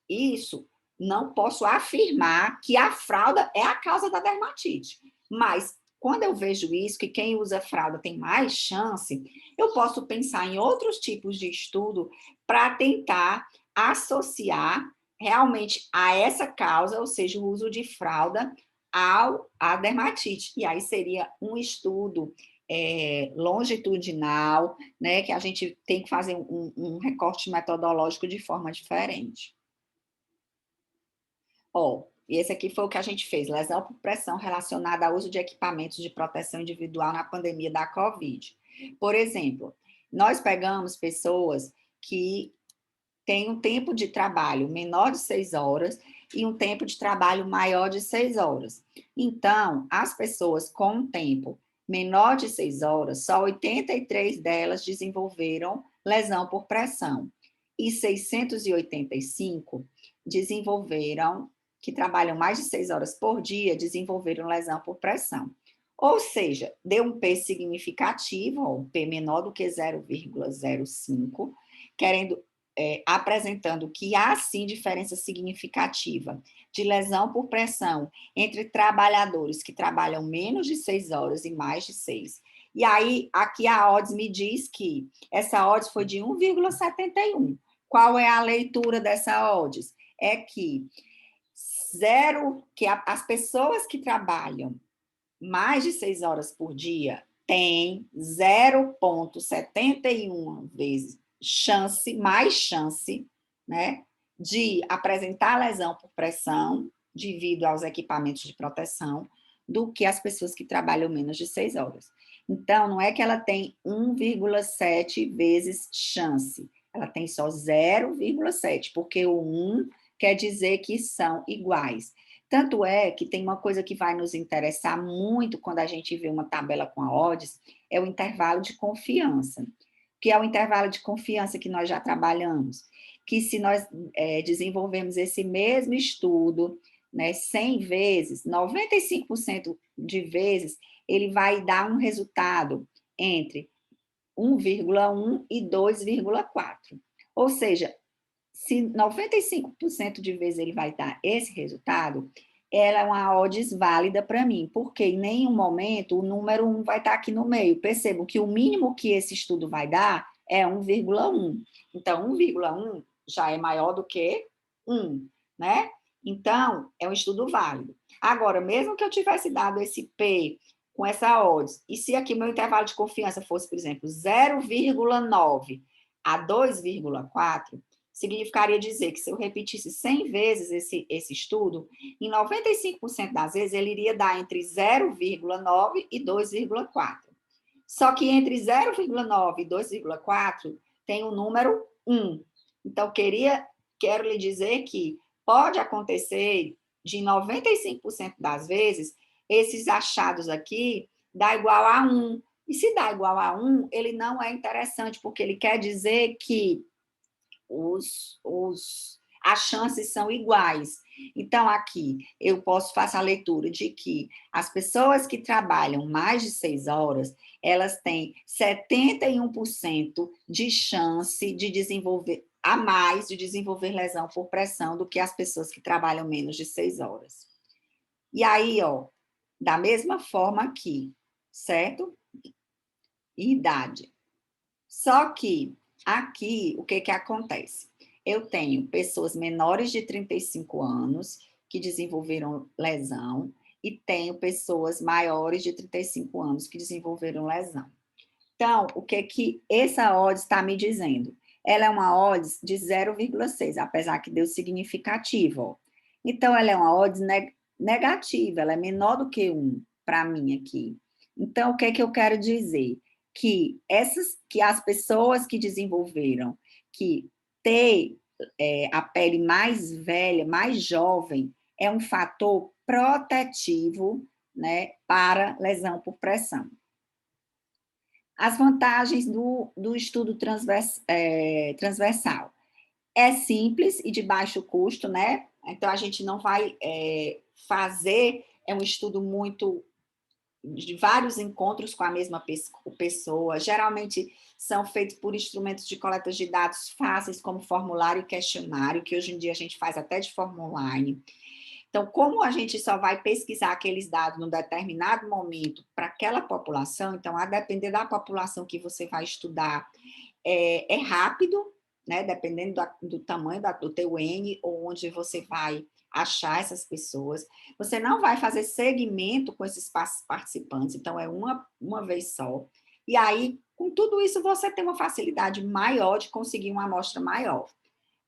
Isso, não posso afirmar que a fralda é a causa da dermatite, mas quando eu vejo isso, que quem usa fralda tem mais chance, eu posso pensar em outros tipos de estudo para tentar associar realmente a essa causa, ou seja, o uso de fralda à dermatite. E aí seria um estudo longitudinal, né, que a gente tem que fazer um recorte metodológico de forma diferente. E esse aqui foi o que a gente fez, lesão por pressão relacionada ao uso de equipamentos de proteção individual na pandemia da Covid. Por exemplo, nós pegamos pessoas que têm um tempo de trabalho menor de 6 horas e um tempo de trabalho maior de 6 horas. Então, as pessoas com um tempo menor de 6 horas, só 83 delas desenvolveram lesão por pressão. E 685 que trabalham mais de 6 horas por dia, desenvolveram lesão por pressão. Ou seja, deu um P significativo, um P menor do que 0,05, apresentando que há, sim, diferença significativa de lesão por pressão entre trabalhadores que trabalham menos de 6 horas e mais de 6. E aí, aqui a odds me diz que essa odds foi de 1,71. Qual é a leitura dessa odds? É que as pessoas que trabalham mais de 6 horas por dia têm 0,71 vezes mais chance, né, de apresentar lesão por pressão devido aos equipamentos de proteção do que as pessoas que trabalham menos de 6 horas. Então, não é que ela tem 1,7 vezes chance, ela tem só 0,7, porque o 1 quer dizer que são iguais. Tanto é que tem uma coisa que vai nos interessar muito quando a gente vê uma tabela com a odds, é o intervalo de confiança, que é o intervalo de confiança que nós já trabalhamos, que se nós desenvolvemos esse mesmo estudo, né, 100 vezes, 95% de vezes, ele vai dar um resultado entre 1,1 e 2,4. Ou seja, se 95% de vezes ele vai dar esse resultado, ela é uma odds válida para mim, porque em nenhum momento o número 1 vai estar aqui no meio. Percebam que o mínimo que esse estudo vai dar é 1,1. Então, 1,1 já é maior do que 1, né? Então, é um estudo válido. Agora, mesmo que eu tivesse dado esse P com essa odds, e se aqui meu intervalo de confiança fosse, por exemplo, 0,9 a 2,4, significaria dizer que se eu repetisse 100 vezes esse estudo, em 95% das vezes ele iria dar entre 0,9 e 2,4. Só que entre 0,9 e 2,4 tem o número 1. Então, quero lhe dizer que pode acontecer de 95% das vezes, esses achados aqui dá igual a 1. E se dá igual a 1, ele não é interessante, porque ele quer dizer que as chances são iguais. Então, aqui, eu posso fazer a leitura de que as pessoas que trabalham mais de 6 horas, elas têm 71% de chance de desenvolver, a mais de desenvolver lesão por pressão do que as pessoas que trabalham menos de 6 horas. E aí, ó, da mesma forma aqui, certo? Idade. Só que aqui, o que acontece? Eu tenho pessoas menores de 35 anos que desenvolveram lesão e tenho pessoas maiores de 35 anos que desenvolveram lesão. Então, o que essa odds está me dizendo? Ela é uma odds de 0,6, apesar que deu significativo. Ó. Então, ela é uma odds negativa, ela é menor do que 1 para mim aqui. Então, o que eu quero dizer? Que as pessoas que desenvolveram, que ter a pele mais velha, mais jovem, é um fator protetivo, né, para lesão por pressão. As vantagens do estudo transversal. É simples e de baixo custo, né? Então, a gente não vai fazer, é um estudo muito de vários encontros com a mesma pessoa, geralmente são feitos por instrumentos de coleta de dados fáceis, como formulário e questionário, que hoje em dia a gente faz até de forma online. Então, como a gente só vai pesquisar aqueles dados num determinado momento para aquela população, então, a depender da população que você vai estudar, é rápido, né? Dependendo do tamanho do teu N, ou onde você vai achar essas pessoas. Você não vai fazer segmento com esses participantes, então é uma vez só. E aí, com tudo isso, você tem uma facilidade maior de conseguir uma amostra maior.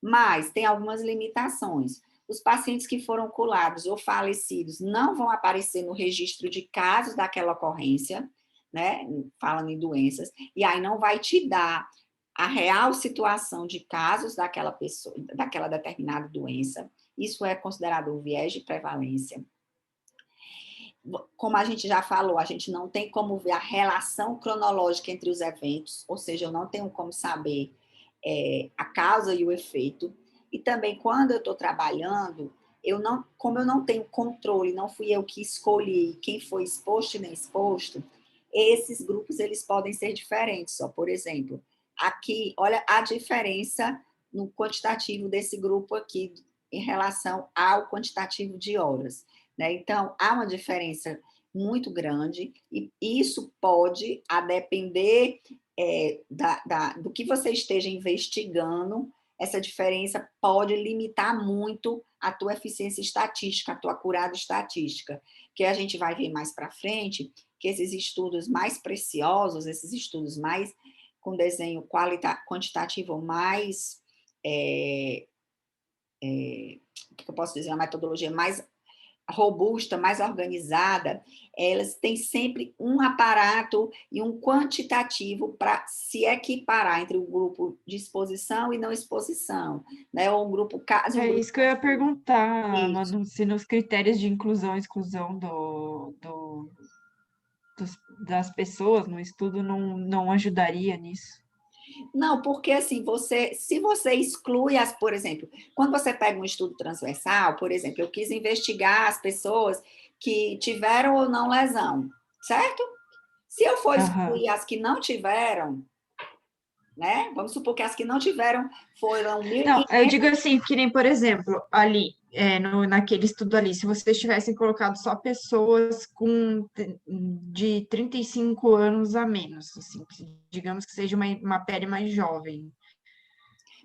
Mas tem algumas limitações. Os pacientes que foram curados ou falecidos não vão aparecer no registro de casos daquela ocorrência, né? Falando em doenças, e aí não vai te dar a real situação de casos daquela pessoa, daquela determinada doença. Isso é considerado um viés de prevalência. Como a gente já falou, a gente não tem como ver a relação cronológica entre os eventos, ou seja, eu não tenho como saber a causa e o efeito. E também, quando eu estou trabalhando, como eu não tenho controle, não fui eu que escolhi quem foi exposto e nem exposto, esses grupos eles podem ser diferentes. Só, por exemplo, aqui, olha a diferença no quantitativo desse grupo aqui em relação ao quantitativo de horas. Né? Então, há uma diferença muito grande e isso pode, a depender do que você esteja investigando, essa diferença pode limitar muito a tua eficiência estatística, a tua acurada estatística, que a gente vai ver mais para frente, que esses estudos mais preciosos, esses estudos mais com desenho quantitativo mais, o que eu posso dizer, uma metodologia mais robusta, mais organizada, elas têm sempre um aparato e um quantitativo para se equiparar entre o grupo de exposição e não exposição, né? Ou um grupo caso. É isso que eu ia perguntar, Isso. Manu, se nos critérios de inclusão e exclusão das pessoas no estudo não ajudaria nisso. Não, porque assim, se você exclui por exemplo, quando você pega um estudo transversal, por exemplo, eu quis investigar as pessoas que tiveram ou não lesão, certo? Se eu for Aham. excluir as que não tiveram, né? Vamos supor que as que não tiveram foram Não, eu 1.500. digo assim, que nem, por exemplo, ali. naquele estudo ali, se vocês tivessem colocado só pessoas de 35 anos a menos, assim, digamos que seja uma pele mais jovem,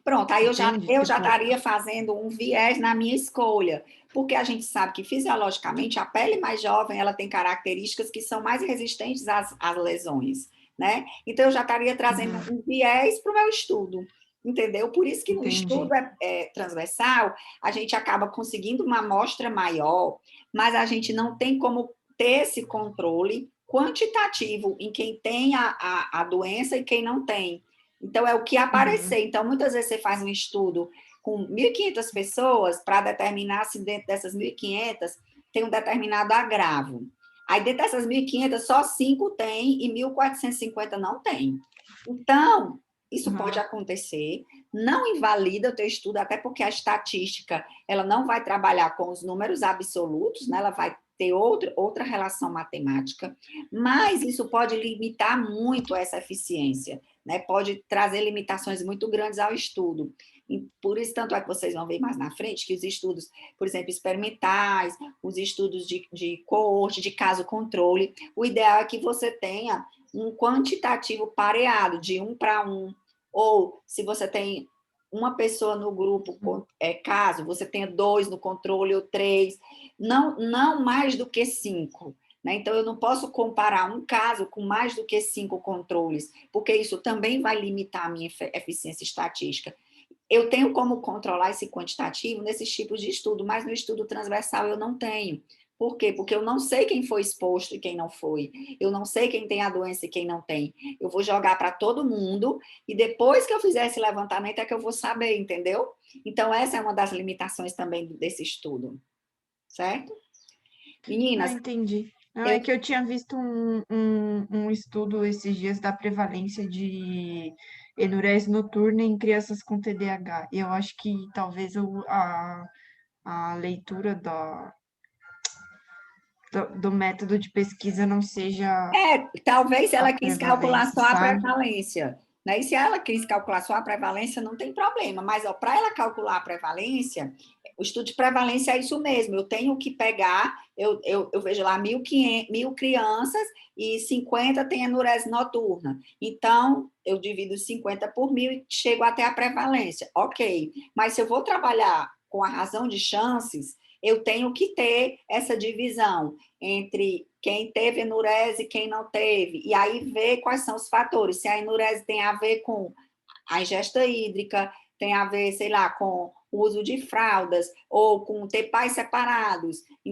Pronto, aí entende? eu já Tipo, estaria fazendo um viés na minha escolha, porque a gente sabe que fisiologicamente a pele mais jovem ela tem características que são mais resistentes às lesões, né? Então eu já estaria trazendo uhum, um viés para o meu estudo, entendeu? Por isso que no estudo entendi. transversal a gente acaba conseguindo uma amostra maior, mas a gente não tem como ter esse controle quantitativo em quem tem a doença e quem não tem. Então, é o que Uhum, aparecer. Então, muitas vezes você faz um estudo com 1.500 pessoas para determinar se dentro dessas 1.500 tem um determinado agravo. Aí, dentro dessas 1.500 só 5 tem e 1.450 não tem. Então, isso pode uhum, acontecer, não invalida o teu estudo, até porque a estatística ela não vai trabalhar com os números absolutos, né? Ela vai ter outra relação matemática, mas isso pode limitar muito essa eficiência, né? Pode trazer limitações muito grandes ao estudo. E por isso, tanto é que vocês vão ver mais na frente que os estudos, por exemplo, experimentais, os estudos de coorte, de caso-controle, o ideal é que você tenha um quantitativo pareado, de 1 para 1, ou se você tem uma pessoa no grupo, caso você tenha 2 no controle ou 3, não mais do que 5. Né? Então, eu não posso comparar um caso com mais do que 5 controles, porque isso também vai limitar a minha eficiência estatística. Eu tenho como controlar esse quantitativo nesses tipos de estudo, mas no estudo transversal eu não tenho. Por quê? Porque eu não sei quem foi exposto e quem não foi. Eu não sei quem tem a doença e quem não tem. Eu vou jogar para todo mundo e depois que eu fizer esse levantamento é que eu vou saber, entendeu? Então, essa é uma das limitações também desse estudo, certo? ah, Meninas, entendi. Não, eu é que eu tinha visto um estudo esses dias da prevalência de enurese noturna em crianças com TDAH. E eu acho que talvez a leitura do método de pesquisa não seja talvez a ela quis calcular prevalência, só a sabe? prevalência. Né? E se ela quis calcular só a prevalência, não tem problema. Mas para ela calcular a prevalência, o estudo de prevalência é isso mesmo. Eu tenho que pegar, eu vejo lá 1.500 crianças e 50 tem enurese noturna. Então, eu divido 50 por 1.000 e chego até a prevalência. Ok. Mas se eu vou trabalhar com a razão de chances, eu tenho que ter essa divisão entre quem teve enurese e quem não teve, e aí ver quais são os fatores. Se a enurese tem a ver com a ingesta hídrica, tem a ver, sei lá, com o uso de fraldas, ou com ter pais separados.